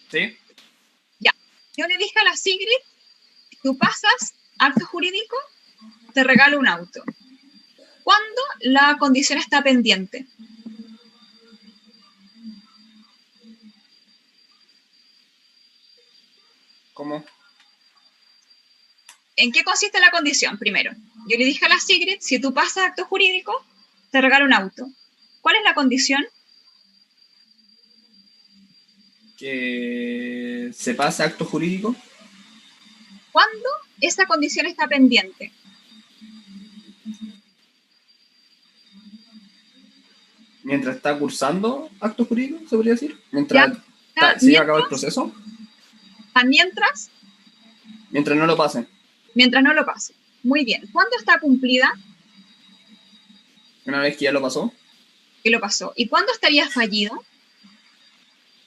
¿Sí? Ya. Yo le dije a la Sigrid, tú pasas acto jurídico, te regalo un auto. ¿Cuándo la condición está pendiente? ¿Cómo? ¿En qué consiste la condición? Primero, yo le dije a la Sigrid, si tú pasas acto jurídico, te regalo un auto. ¿Cuál es la condición? Que se pasa acto jurídico. ¿Cuándo esa condición está pendiente? Mientras está cursando acto jurídico, se podría decir. Mientras se lleva a cabo el proceso. Mientras no lo pasen. Mientras no lo pase. Muy bien. ¿Cuándo está cumplida? Una vez que ya lo pasó. Que lo pasó. ¿Y cuándo estaría fallido?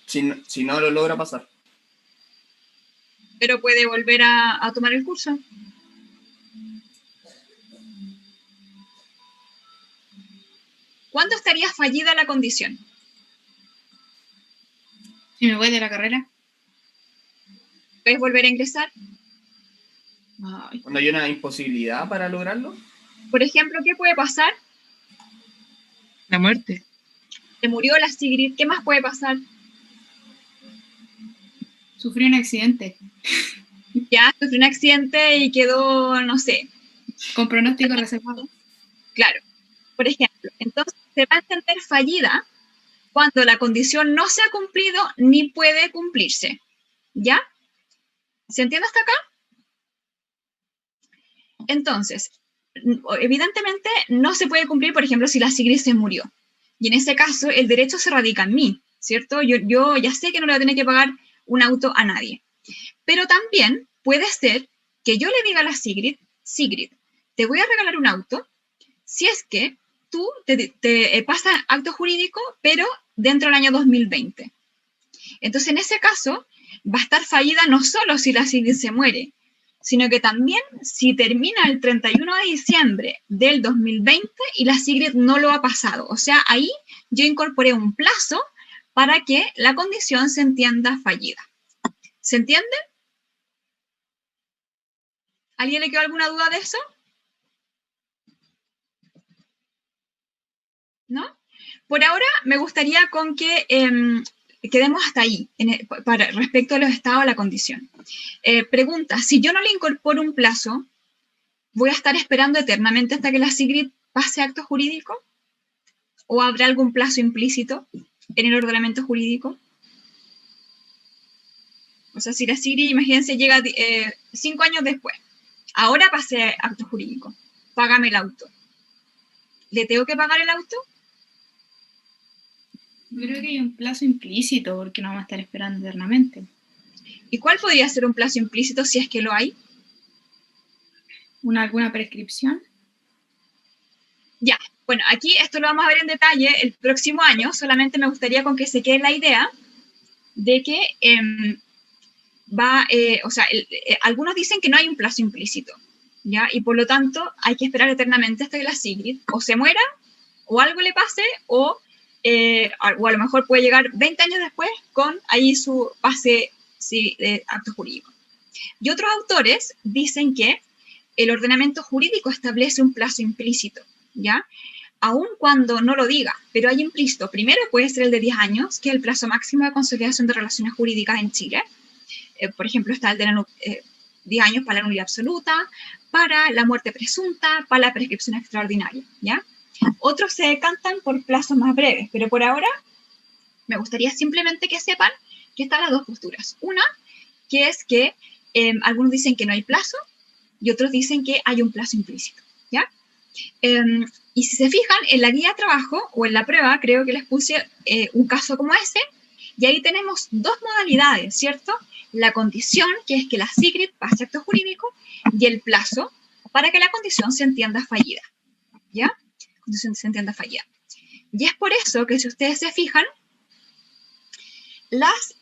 Si no lo logra pasar. Pero puede volver a tomar el curso. ¿Cuándo estaría fallida la condición? Si me voy de la carrera. ¿Puedes volver a ingresar? Ay. Cuando hay una imposibilidad para lograrlo. Por ejemplo, ¿qué puede pasar? La muerte. Se murió la Sigrid. ¿Qué más puede pasar? Sufrí un accidente. Ya, sufrió un accidente y quedó, no sé. Con pronóstico reservado. Claro. Por ejemplo, entonces se va a entender fallida cuando la condición no se ha cumplido ni puede cumplirse. ¿Ya? ¿Se entiende hasta acá? Entonces, evidentemente no se puede cumplir, por ejemplo, si la Sigrid se murió. Y en ese caso, el derecho se radica en mí, ¿cierto? Yo ya sé que no le voy a tener que pagar un auto a nadie. Pero también puede ser que yo le diga a la Sigrid, Sigrid, te voy a regalar un auto si es que tú te pasas acto jurídico, pero dentro del año 2020. Entonces, en ese caso, va a estar fallida no solo si la SIGRID se muere, sino que también si termina el 31 de diciembre del 2020 y la SIGRID no lo ha pasado. O sea, ahí yo incorporé un plazo para que la condición se entienda fallida. ¿Se entiende? ¿Alguien le quedó alguna duda de eso? ¿No? Por ahora me gustaría con que quedemos hasta ahí respecto a los estados de la condición. Pregunta, si yo no le incorporo un plazo, ¿voy a estar esperando eternamente hasta que la SIGRID pase acto jurídico? ¿O habrá algún plazo implícito en el ordenamiento jurídico? O sea, si la SIGRID, imagínense, llega 5 años después, ahora pasé acto jurídico, págame el auto. ¿Le tengo que pagar el auto? Yo creo que hay un plazo implícito porque no vamos a estar esperando eternamente. ¿Y cuál podría ser un plazo implícito si es que lo hay? ¿Alguna prescripción? Ya, bueno, aquí esto lo vamos a ver en detalle el próximo año, solamente me gustaría con que se quede la idea de que algunos dicen que no hay un plazo implícito, ¿ya? Y por lo tanto hay que esperar eternamente hasta que la SIGRID o se muera, o algo le pase, o a lo mejor puede llegar 20 años después con ahí su pase de acto jurídico. Y otros autores dicen que el ordenamiento jurídico establece un plazo implícito, ¿ya? Aun cuando no lo diga, pero hay implícito. Primero puede ser el de 10 años, que es el plazo máximo de consolidación de relaciones jurídicas en Chile. Por ejemplo, está el de 10 años para la nulidad absoluta, para la muerte presunta, para la prescripción extraordinaria, ¿ya? Otros se decantan por plazos más breves, pero por ahora me gustaría simplemente que sepan que están las dos posturas. Una, que es que algunos dicen que no hay plazo y otros dicen que hay un plazo implícito, ¿ya? Y si se fijan, en la guía de trabajo o en la prueba, creo que les puse un caso como ese, y ahí tenemos dos modalidades, ¿cierto? La condición, que es que la SIGRID pase acto jurídico, y el plazo para que la condición se entienda fallida, ¿ya? Condición se entienda fallida. Y es por eso que si ustedes se fijan, las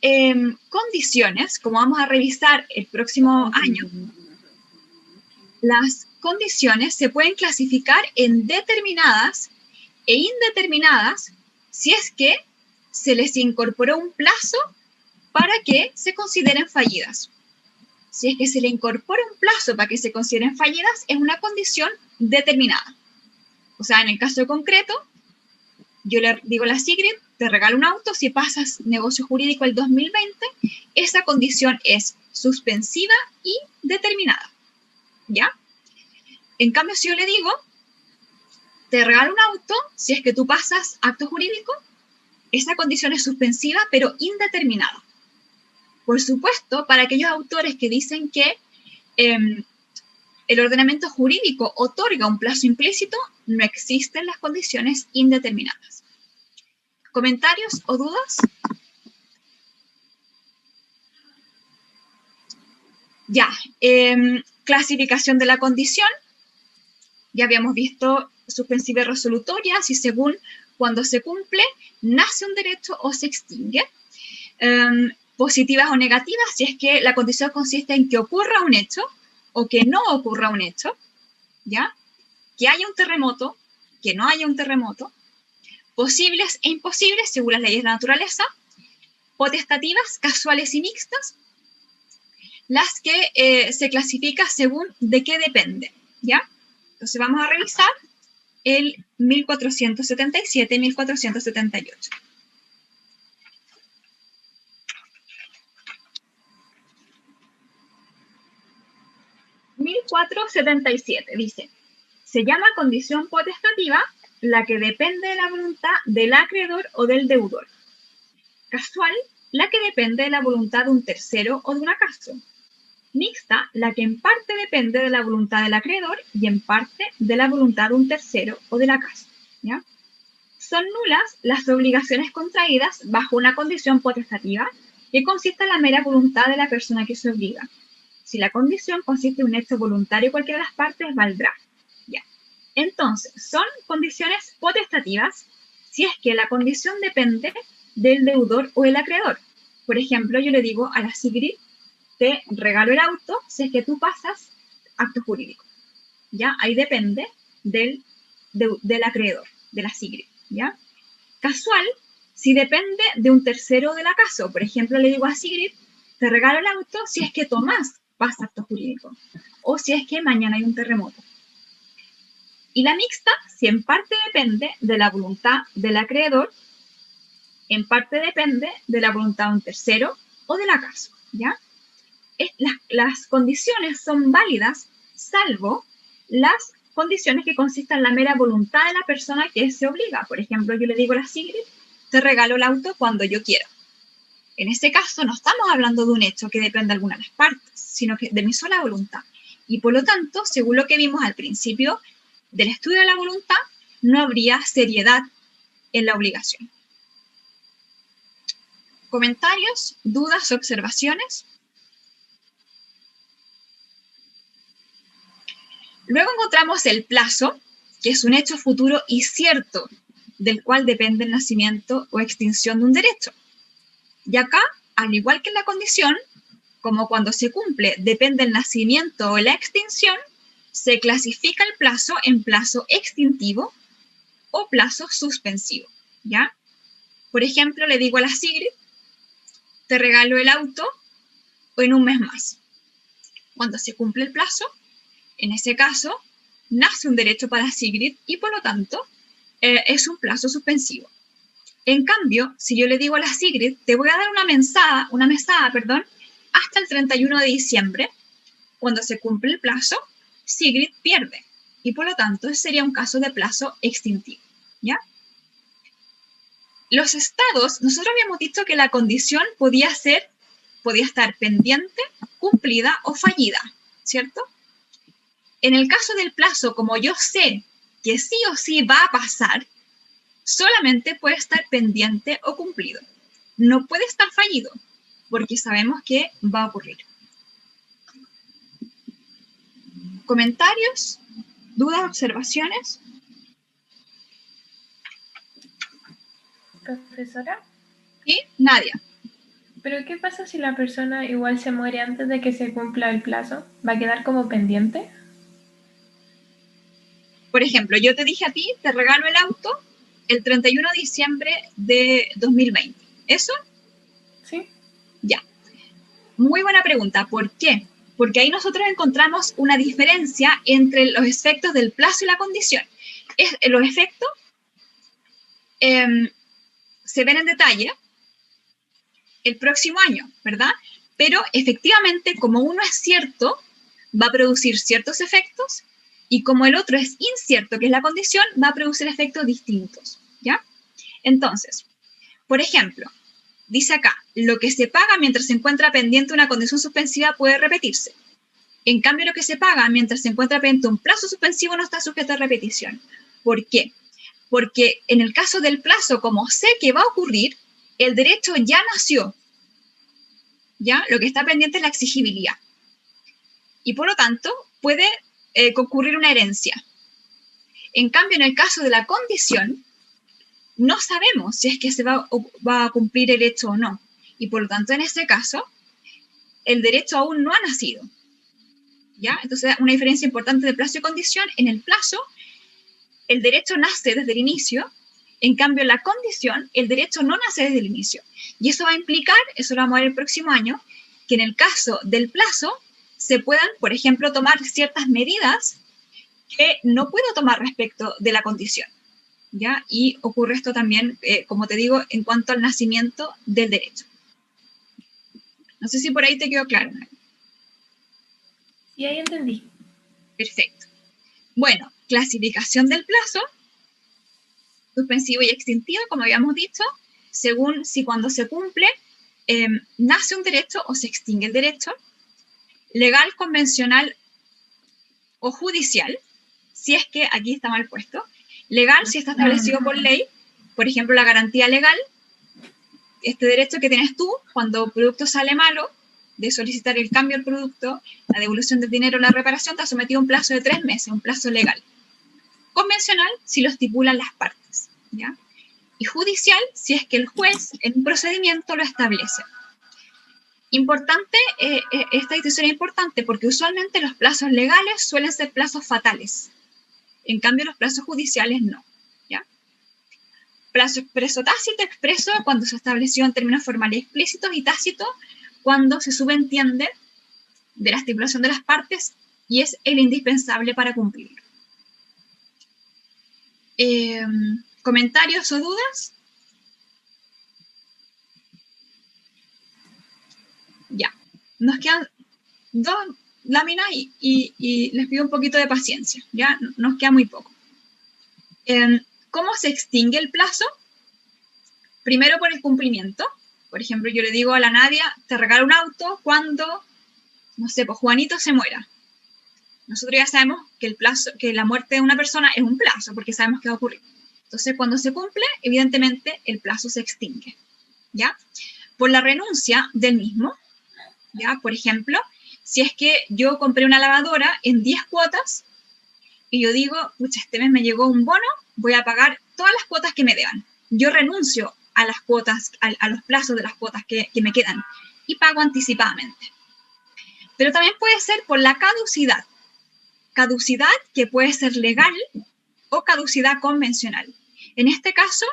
condiciones, como vamos a revisar el próximo año, las condiciones se pueden clasificar en determinadas e indeterminadas si es que se les incorporó un plazo para que se consideren fallidas. Si es que se le incorpora un plazo para que se consideren fallidas, es una condición determinada. O sea, en el caso concreto, yo le digo a la SIGRID, te regalo un auto, si pasas negocio jurídico el 2020, esa condición es suspensiva y determinada, ¿ya? En cambio, si yo le digo, te regalo un auto, si es que tú pasas acto jurídico, esa condición es suspensiva, pero indeterminada. Por supuesto, para aquellos autores que dicen que el ordenamiento jurídico otorga un plazo implícito, no existen las condiciones indeterminadas. ¿Comentarios o dudas? Ya, clasificación de la condición. Ya habíamos visto suspensiva y resolutoria, si según cuando se cumple, nace un derecho o se extingue. Positivas o negativas, si es que la condición consiste en que ocurra un hecho o que no ocurra un hecho, ¿ya? Que haya un terremoto, que no haya un terremoto. Posibles e imposibles, según las leyes de la naturaleza. Potestativas, casuales y mixtas. Las que se clasifica según de qué depende, ¿ya? Entonces vamos a revisar el 1477 y 1478. (1477) dice, se llama condición potestativa la que depende de la voluntad del acreedor o del deudor. Casual, la que depende de la voluntad de un tercero o de un acaso. Mixta, la que en parte depende de la voluntad del acreedor y en parte de la voluntad de un tercero o del acaso, ¿ya? Son nulas las obligaciones contraídas bajo una condición potestativa que consiste en la mera voluntad de la persona que se obliga. Si la condición consiste en un hecho voluntario de cualquiera de las partes, valdrá, ¿ya? Entonces, son condiciones potestativas si es que la condición depende del deudor o el acreedor. Por ejemplo, yo le digo a la Sigrid, te regalo el auto si es que tú pasas acto jurídico. ¿Ya? Ahí depende del acreedor, de la Sigrid. ¿Ya? Casual, si depende de un tercero del acaso. Por ejemplo, le digo a Sigrid, te regalo el auto si es que Tomás pasa acto jurídico. O si es que mañana hay un terremoto. Y la mixta, si en parte depende de la voluntad del acreedor, en parte depende de la voluntad de un tercero o del acaso. ¿Ya? Las condiciones son válidas, salvo las condiciones que consistan en la mera voluntad de la persona que se obliga. Por ejemplo, yo le digo a la Sigrid, te regalo el auto cuando yo quiera. En este caso no estamos hablando de un hecho que depende de alguna de las partes, sino que de mi sola voluntad. Y por lo tanto, según lo que vimos al principio del estudio de la voluntad, no habría seriedad en la obligación. ¿Comentarios, dudas, observaciones? Luego encontramos el plazo, que es un hecho futuro y cierto, del cual depende el nacimiento o extinción de un derecho. Y acá, al igual que en la condición, como cuando se cumple depende el nacimiento o la extinción, se clasifica el plazo en plazo extintivo o plazo suspensivo. ¿Ya? Por ejemplo, le digo a la Sigrid, te regalo el auto en un mes más. Cuando se cumple el plazo, en ese caso, nace un derecho para Sigrid y por lo tanto es un plazo suspensivo. En cambio, si yo le digo a la Sigrid, te voy a dar una mesada, hasta el 31 de diciembre, cuando se cumple el plazo, Sigrid pierde. Y por lo tanto, sería un caso de plazo extintivo. ¿Ya? Los estados, nosotros habíamos dicho que la condición podía estar pendiente, cumplida o fallida, ¿cierto? En el caso del plazo, como yo sé que sí o sí va a pasar, solamente puede estar pendiente o cumplido. No puede estar fallido, porque sabemos que va a ocurrir. ¿Comentarios? ¿Dudas? ¿Observaciones? Profesora. ¿Y? Nadia. ¿Pero qué pasa si la persona igual se muere antes de que se cumpla el plazo? ¿Va a quedar como pendiente? Por ejemplo, yo te dije a ti, te regalo el auto el 31 de diciembre de 2020. ¿Eso? Sí. Ya. Muy buena pregunta. ¿Por qué? Porque ahí nosotros encontramos una diferencia entre los efectos del plazo y la condición. Los efectos se ven en detalle el próximo año, ¿verdad? Pero efectivamente, como uno es cierto, va a producir ciertos efectos, y como el otro es incierto, que es la condición, va a producir efectos distintos, ¿ya? Entonces, por ejemplo, dice acá, lo que se paga mientras se encuentra pendiente una condición suspensiva puede repetirse. En cambio, lo que se paga mientras se encuentra pendiente un plazo suspensivo no está sujeto a repetición. ¿Por qué? Porque en el caso del plazo, como sé que va a ocurrir, el derecho ya nació, ¿ya? Lo que está pendiente es la exigibilidad. Y por lo tanto, puede concurrir una herencia. En cambio, en el caso de la condición, no sabemos si es que se va a cumplir el hecho o no. Y por lo tanto, en ese caso, el derecho aún no ha nacido. ¿Ya? Entonces, una diferencia importante de plazo y condición. En el plazo, el derecho nace desde el inicio. En cambio, en la condición, el derecho no nace desde el inicio. Y eso va a implicar, eso lo vamos a ver el próximo año, que en el caso del plazo, se puedan, por ejemplo, tomar ciertas medidas que no puedo tomar respecto de la condición, ¿ya? Y ocurre esto también, como te digo, en cuanto al nacimiento del derecho. No sé si por ahí te quedó claro. Sí, ahí entendí. Perfecto. Bueno, clasificación del plazo, suspensivo y extintivo, como habíamos dicho, según si cuando se cumple nace un derecho o se extingue el derecho. Legal, convencional o judicial, si es que aquí está mal puesto. Legal, si está establecido por ley, por ejemplo, la garantía legal, este derecho que tienes tú cuando un producto sale malo, de solicitar el cambio del producto, la devolución del dinero, la reparación, te ha sometido a un plazo de 3 meses, un plazo legal. Convencional, si lo estipulan las partes, ¿ya? y judicial si es que el juez en un procedimiento lo establece. Importante, esta distinción es importante porque usualmente los plazos legales suelen ser plazos fatales. En cambio, los plazos judiciales no. ¿Ya? Plazo expreso tácito, expreso cuando se estableció en términos formales explícitos, y tácito cuando se subentiende de la estipulación de las partes y es el indispensable para cumplirlo. ¿Comentarios o dudas? Ya. Nos quedan 2 láminas y les pido un poquito de paciencia. Ya nos queda muy poco. ¿Cómo se extingue el plazo? Primero por el cumplimiento. Por ejemplo, yo le digo a la Nadia, te regalo un auto cuando, no sé, pues Juanito se muera. Nosotros ya sabemos que el plazo, que la muerte de una persona es un plazo, porque sabemos que va a ocurrir. Entonces, cuando se cumple, evidentemente el plazo se extingue. ¿Ya? Por la renuncia del mismo. ¿Ya? Por ejemplo, si es que yo compré una lavadora en 10 cuotas y yo digo, pucha, este mes me llegó un bono, voy a pagar todas las cuotas que me deban. Yo renuncio a las cuotas, a los plazos de las cuotas que me quedan y pago anticipadamente. Pero también puede ser por la caducidad. Caducidad que puede ser legal o caducidad convencional. En este caso,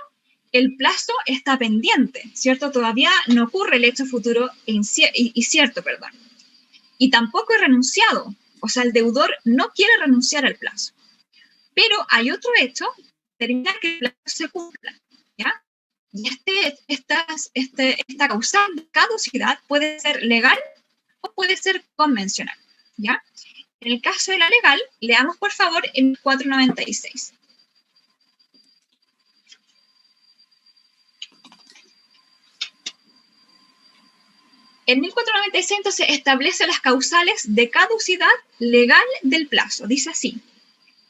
el plazo está pendiente, ¿cierto? Todavía no ocurre el hecho futuro y cierto, perdón. Y tampoco he renunciado. O sea, el deudor no quiere renunciar al plazo. Pero hay otro hecho que determina que el plazo se cumpla, ¿ya? Y esta causal de caducidad puede ser legal o puede ser convencional, ¿ya? En el caso de la legal, leamos por favor el 496. En 1496 entonces establece las causales de caducidad legal del plazo. Dice así: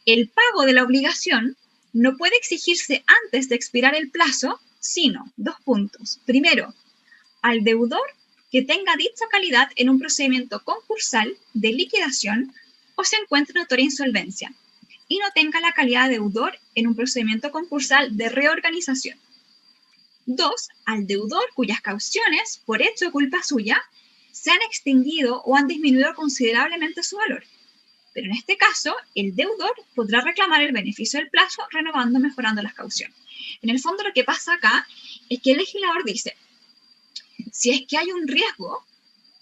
el pago de la obligación no puede exigirse antes de expirar el plazo, sino, 2 puntos. Primero, al deudor que tenga dicha calidad en un procedimiento concursal de liquidación o se encuentre en notoria insolvencia y no tenga la calidad de deudor en un procedimiento concursal de reorganización. 2, al deudor cuyas cauciones, por hecho o culpa suya, se han extinguido o han disminuido considerablemente su valor. Pero en este caso, el deudor podrá reclamar el beneficio del plazo renovando o mejorando las cauciones. En el fondo, lo que pasa acá es que el legislador dice, si es que hay un riesgo,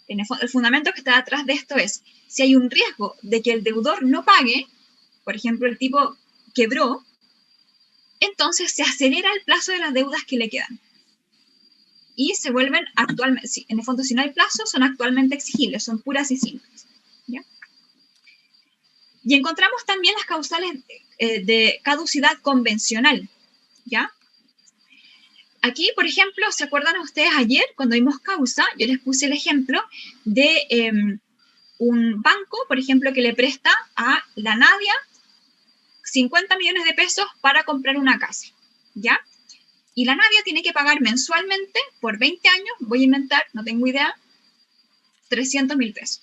el fundamento que está detrás de esto es, si hay un riesgo de que el deudor no pague, por ejemplo, el tipo quebró, entonces se acelera el plazo de las deudas que le quedan. Y se vuelven actualmente, sí, en el fondo, si no hay plazo, son actualmente exigibles, son puras y simples. ¿Ya? Y encontramos también las causales de caducidad convencional. ¿Ya? Aquí, por ejemplo, ¿se acuerdan ustedes ayer cuando vimos causa? Yo les puse el ejemplo de un banco, por ejemplo, que le presta a la Nadia 50 millones de pesos para comprar una casa. ¿Ya? Y la Nadia tiene que pagar mensualmente por 20 años, voy a inventar, no tengo idea, 300.000 pesos.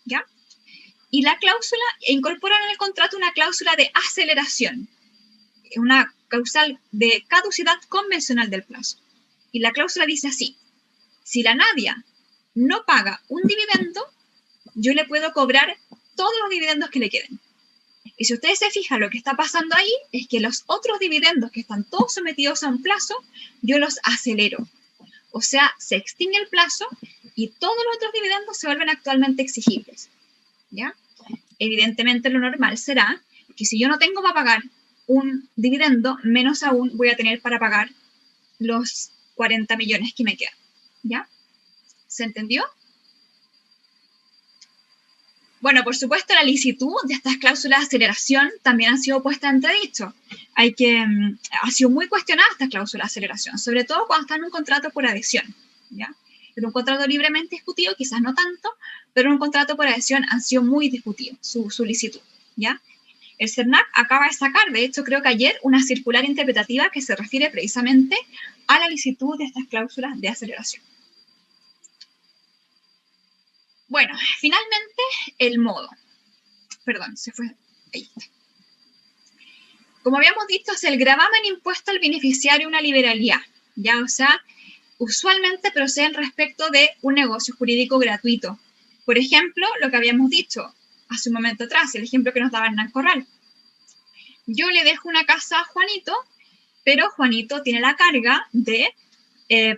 ¿Ya? Y la cláusula, incorporan en el contrato una cláusula de aceleración, una causal de caducidad convencional del plazo. Y la cláusula dice así: si la Nadia no paga un dividendo, yo le puedo cobrar todos los dividendos que le queden. Y si ustedes se fijan, lo que está pasando ahí es que los otros dividendos que están todos sometidos a un plazo, yo los acelero. O sea, se extingue el plazo y todos los otros dividendos se vuelven actualmente exigibles. ¿Ya? Evidentemente lo normal será que si yo no tengo para pagar un dividendo, menos aún voy a tener para pagar los 40 millones que me quedan. ¿Ya? ¿Se entendió? Bueno, por supuesto, la licitud de estas cláusulas de aceleración también han sido puestas en entredicho. Ha sido muy cuestionada esta cláusula de aceleración, sobre todo cuando está en un contrato por adhesión. ¿Ya? En un contrato libremente discutido, quizás no tanto, pero en un contrato por adhesión han sido muy discutidos su licitud. ¿Ya? El CERNAC acaba de sacar, de hecho creo que ayer, una circular interpretativa que se refiere precisamente a la licitud de estas cláusulas de aceleración. Bueno, finalmente el modo. Perdón, se fue. Ahí está. Como habíamos dicho, es el gravamen impuesto al beneficiario una liberalidad, ¿ya? O sea, usualmente proceden respecto de un negocio jurídico gratuito. Por ejemplo, lo que habíamos dicho hace un momento atrás, el ejemplo que nos daba Hernán Corral. Yo le dejo una casa a Juanito, pero Juanito tiene la carga de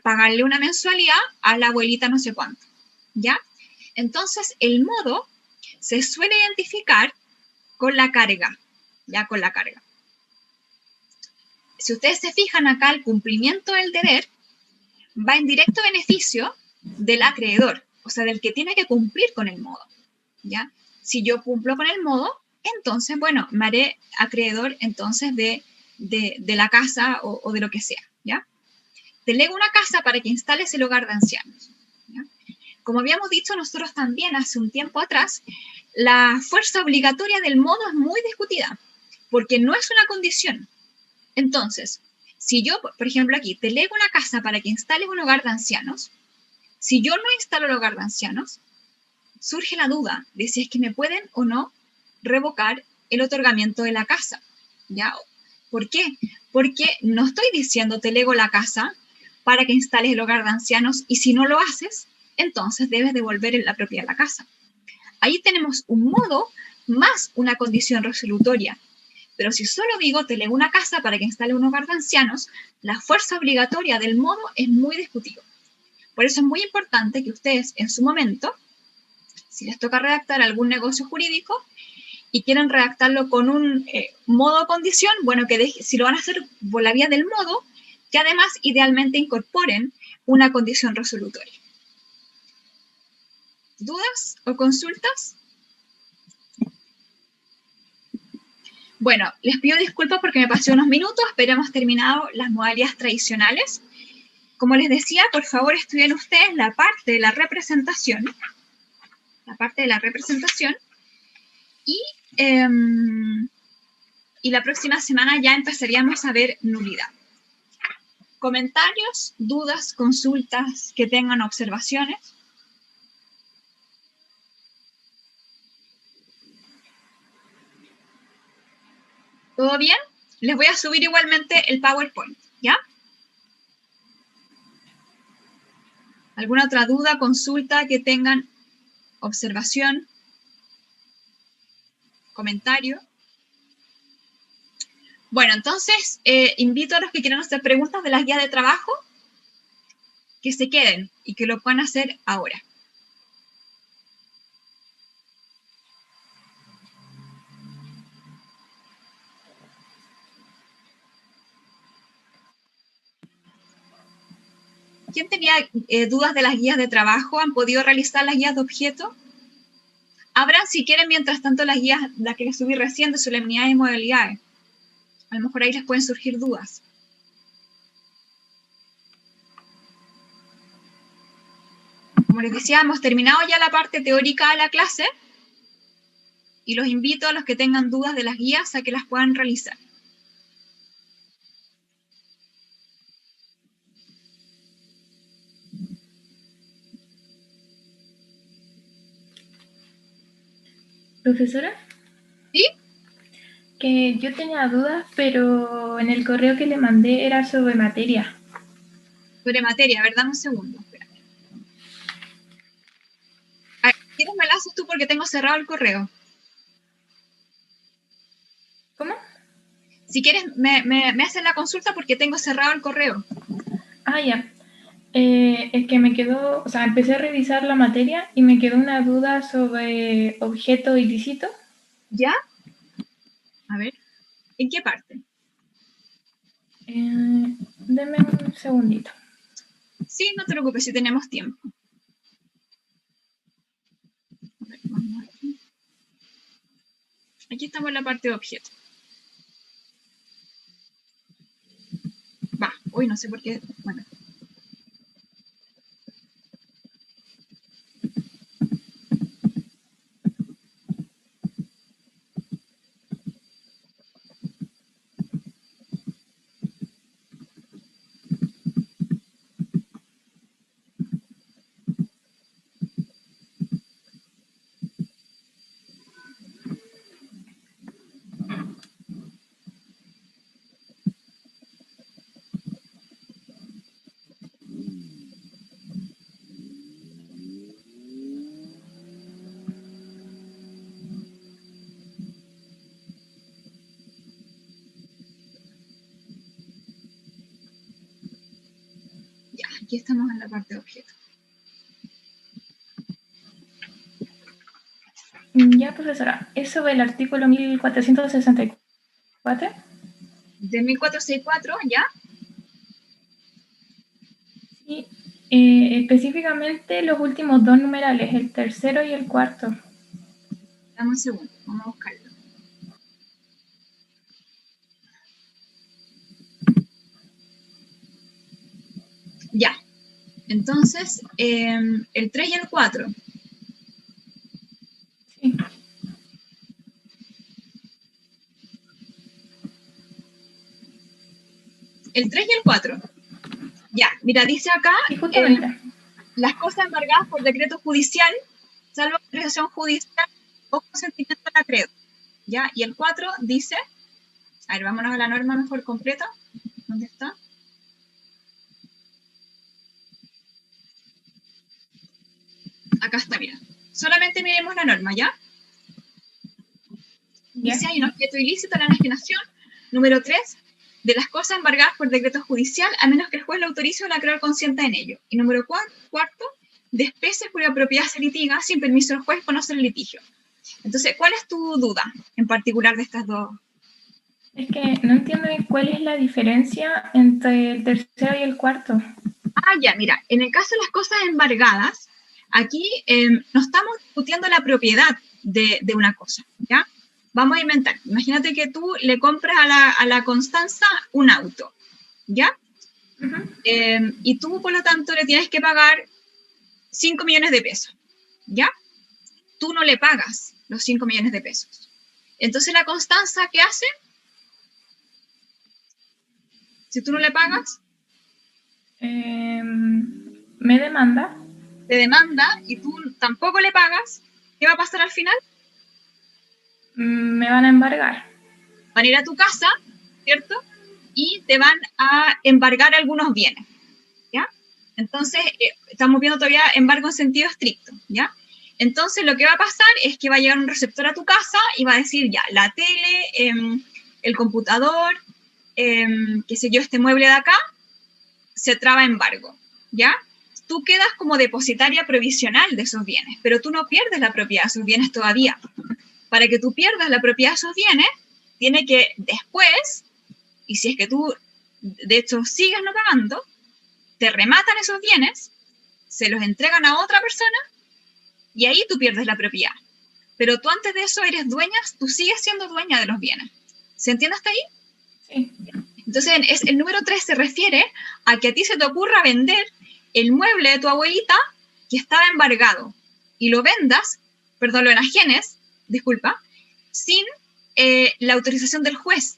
pagarle una mensualidad a la abuelita no sé cuánto, ¿ya? Entonces, el modo se suele identificar con la carga, ya con la carga. Si ustedes se fijan acá, el cumplimiento del deber va en directo beneficio del acreedor, o sea, del que tiene que cumplir con el modo, ¿ya? Si yo cumplo con el modo, entonces, bueno, me haré acreedor entonces de la casa o de lo que sea, ¿ya? Delego una casa para que instales el hogar de ancianos, ¿ya? Como habíamos dicho nosotros también hace un tiempo atrás, la fuerza obligatoria del modo es muy discutida, porque no es una condición. Entonces, si yo, por ejemplo, aquí delego una casa para que instales un hogar de ancianos, si yo no instalo el hogar de ancianos, surge la duda de si es que me pueden o no revocar el otorgamiento de la casa, ¿ya? ¿Por qué? Porque no estoy diciendo te lego la casa para que instales el hogar de ancianos y si no lo haces, entonces debes devolver la propiedad de la casa. Ahí tenemos un modo más una condición resolutoria. Pero si solo digo te lego una casa para que instale un hogar de ancianos, la fuerza obligatoria del modo es muy discutido. Por eso es muy importante que ustedes en su momento, si les toca redactar algún negocio jurídico y quieren redactarlo con un modo o condición, bueno, que si lo van a hacer por la vía del modo, que además idealmente incorporen una condición resolutoria. ¿Dudas o consultas? Bueno, les pido disculpas porque me pasé unos minutos, pero hemos terminado las modalidades tradicionales. Como les decía, por favor estudien ustedes la parte de la representación. Y la próxima semana ya empezaríamos a ver nulidad. ¿Comentarios, dudas, consultas, que tengan observaciones? ¿Todo bien? Les voy a subir igualmente el PowerPoint, ¿ya? ¿Alguna otra duda, consulta, que tengan observación, comentario? Bueno, entonces invito a los que quieran hacer preguntas de las guías de trabajo que se queden y que lo puedan hacer ahora. ¿Quién tenía dudas de las guías de trabajo? ¿Han podido realizar las guías de objeto? Abran, si quieren, mientras tanto, las guías, las que les subí recién, de solemnidades y modalidades. A lo mejor ahí les pueden surgir dudas. Como les decía, hemos terminado ya la parte teórica de la clase y los invito a los que tengan dudas de las guías a que las puedan realizar. Profesora, ¿Sí? que yo tenía dudas, pero en el correo que le mandé era sobre materia. Sobre materia, ¿verdad? Un segundo. Espérate. ¿Quieres me la haces tú porque tengo cerrado el correo? ¿Cómo? Si quieres, me hacen la consulta porque tengo cerrado el correo. Ah, ya. Es que me quedó, o sea, empecé a revisar la materia y me quedó una duda sobre objeto ilícito. ¿Ya? A ver, ¿en qué parte? Deme un segundito. Sí, no te preocupes si tenemos tiempo. A ver, vamos aquí. Aquí estamos en la parte de objeto. Va, hoy no sé por qué. Bueno. Ya, aquí estamos en la parte de objeto. Ya, profesora, es sobre el artículo 1464. De 1464, ¿ya? Sí, específicamente los últimos dos numerales, el tercero y el cuarto. Dame un segundo, vamos a buscarlo. Ya, entonces, el 3 y el 4. Sí. El 3 y el 4. Ya, mira, dice acá, Sí, justamente. las cosas embargadas por decreto judicial, salvo autorización judicial o consentimiento del acreedor. ¿Ya? Y el 4 dice, a ver, vámonos a la norma mejor completa. ¿Dónde está? Acá está, mira. Solamente miremos la norma, ¿ya? Dice, hay un objeto ilícito en la enajenación. Número 3, de las cosas embargadas por decreto judicial, a menos que el juez lo autorice o el acreedor consienta en ello. Y número 4, de especies cuya propiedad se litiga sin permiso del juez conocer el litigio. Entonces, ¿cuál es tu duda en particular de estas dos? Es que no entiendo cuál es la diferencia entre el tercero y el cuarto. Ah, ya, mira, en el caso de las cosas embargadas, aquí no estamos discutiendo la propiedad de una cosa, ¿ya? Vamos a inventar. Imagínate que tú le compras a la Constanza un auto, ¿ya? Y tú, por lo tanto, le tienes que pagar 5 millones de pesos, ¿ya? Tú no le pagas los 5 millones de pesos. Entonces, la Constanza, ¿qué hace? Si tú no le pagas, me demanda. te demanda y tú tampoco le pagas, ¿qué va a pasar al final? Me van a embargar. Van a ir a tu casa, ¿cierto? Y te van a embargar algunos bienes, ¿ya? Entonces, estamos viendo todavía embargo en sentido estricto, ¿ya? Entonces, lo que va a pasar es que va a llegar un receptor a tu casa y va a decir, ya, la tele, el computador, qué sé yo, este mueble de acá, se traba embargo, ¿ya? Tú quedas como depositaria provisional de esos bienes, pero tú no pierdes la propiedad de esos bienes todavía. Para que tú pierdas la propiedad de esos bienes, tiene que después, y si es que tú, de hecho, sigues no pagando, te rematan esos bienes, se los entregan a otra persona, y ahí tú pierdes la propiedad. Pero tú antes de eso eres dueña, tú sigues siendo dueña de los bienes. ¿Se entiende hasta ahí? Sí. Entonces, el número 3 se refiere a que a ti se te ocurra vender el mueble de tu abuelita que estaba embargado y lo vendas, perdón, lo enajenes, disculpa, sin la autorización del juez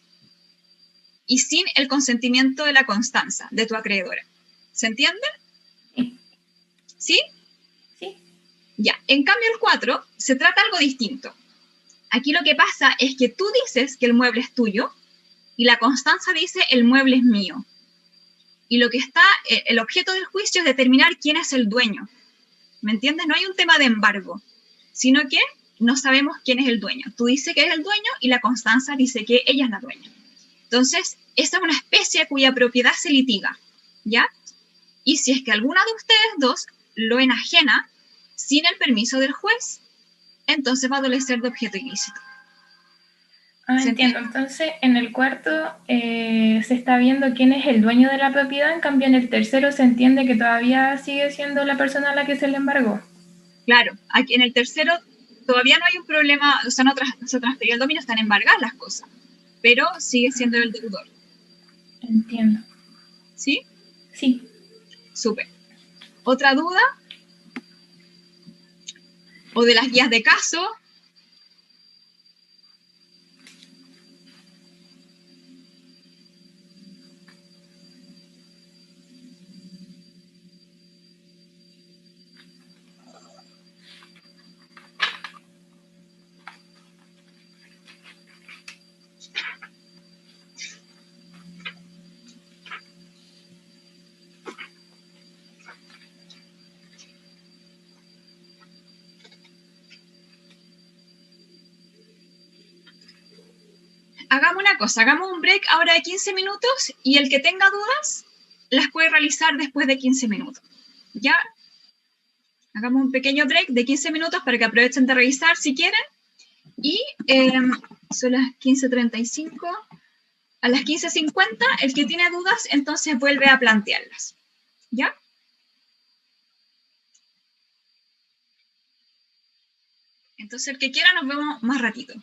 y sin el consentimiento de la Constanza, de tu acreedora. ¿Se entiende? Sí. ¿Sí? Sí. Ya. En cambio, el 4 se trata algo distinto. Aquí lo que pasa es que tú dices que el mueble es tuyo y la Constanza dice el mueble es mío. Y lo que está, el objeto del juicio es determinar quién es el dueño. ¿Me entiendes? No hay un tema de embargo, sino que no sabemos quién es el dueño. Tú dices que eres el dueño y la Constanza dice que ella es la dueña. Entonces, esta es una especie cuya propiedad se litiga, ¿ya? Y si es que alguna de ustedes dos lo enajena sin el permiso del juez, entonces va a adolecer de objeto ilícito. Ah, entiendo. Entonces, en el cuarto se está viendo quién es el dueño de la propiedad, en cambio en el tercero se entiende que todavía sigue siendo la persona a la que se le embargó. Claro, aquí en el tercero todavía no hay un problema, o sea, no se transfirió el dominio, están embargadas las cosas, pero sigue siendo el deudor. Entiendo. ¿Sí? Sí. Súper. ¿Otra duda? ¿O de las guías de caso? Hagamos una cosa, hagamos un break ahora de 15 minutos y el que tenga dudas, las puede realizar después de 15 minutos. ¿Ya? Hagamos un pequeño break de 15 minutos para que aprovechen de revisar si quieren. Y son las 15:35. A las 15:50, el que tiene dudas, entonces vuelve a plantearlas. ¿Ya? Entonces, el que quiera, nos vemos más ratito.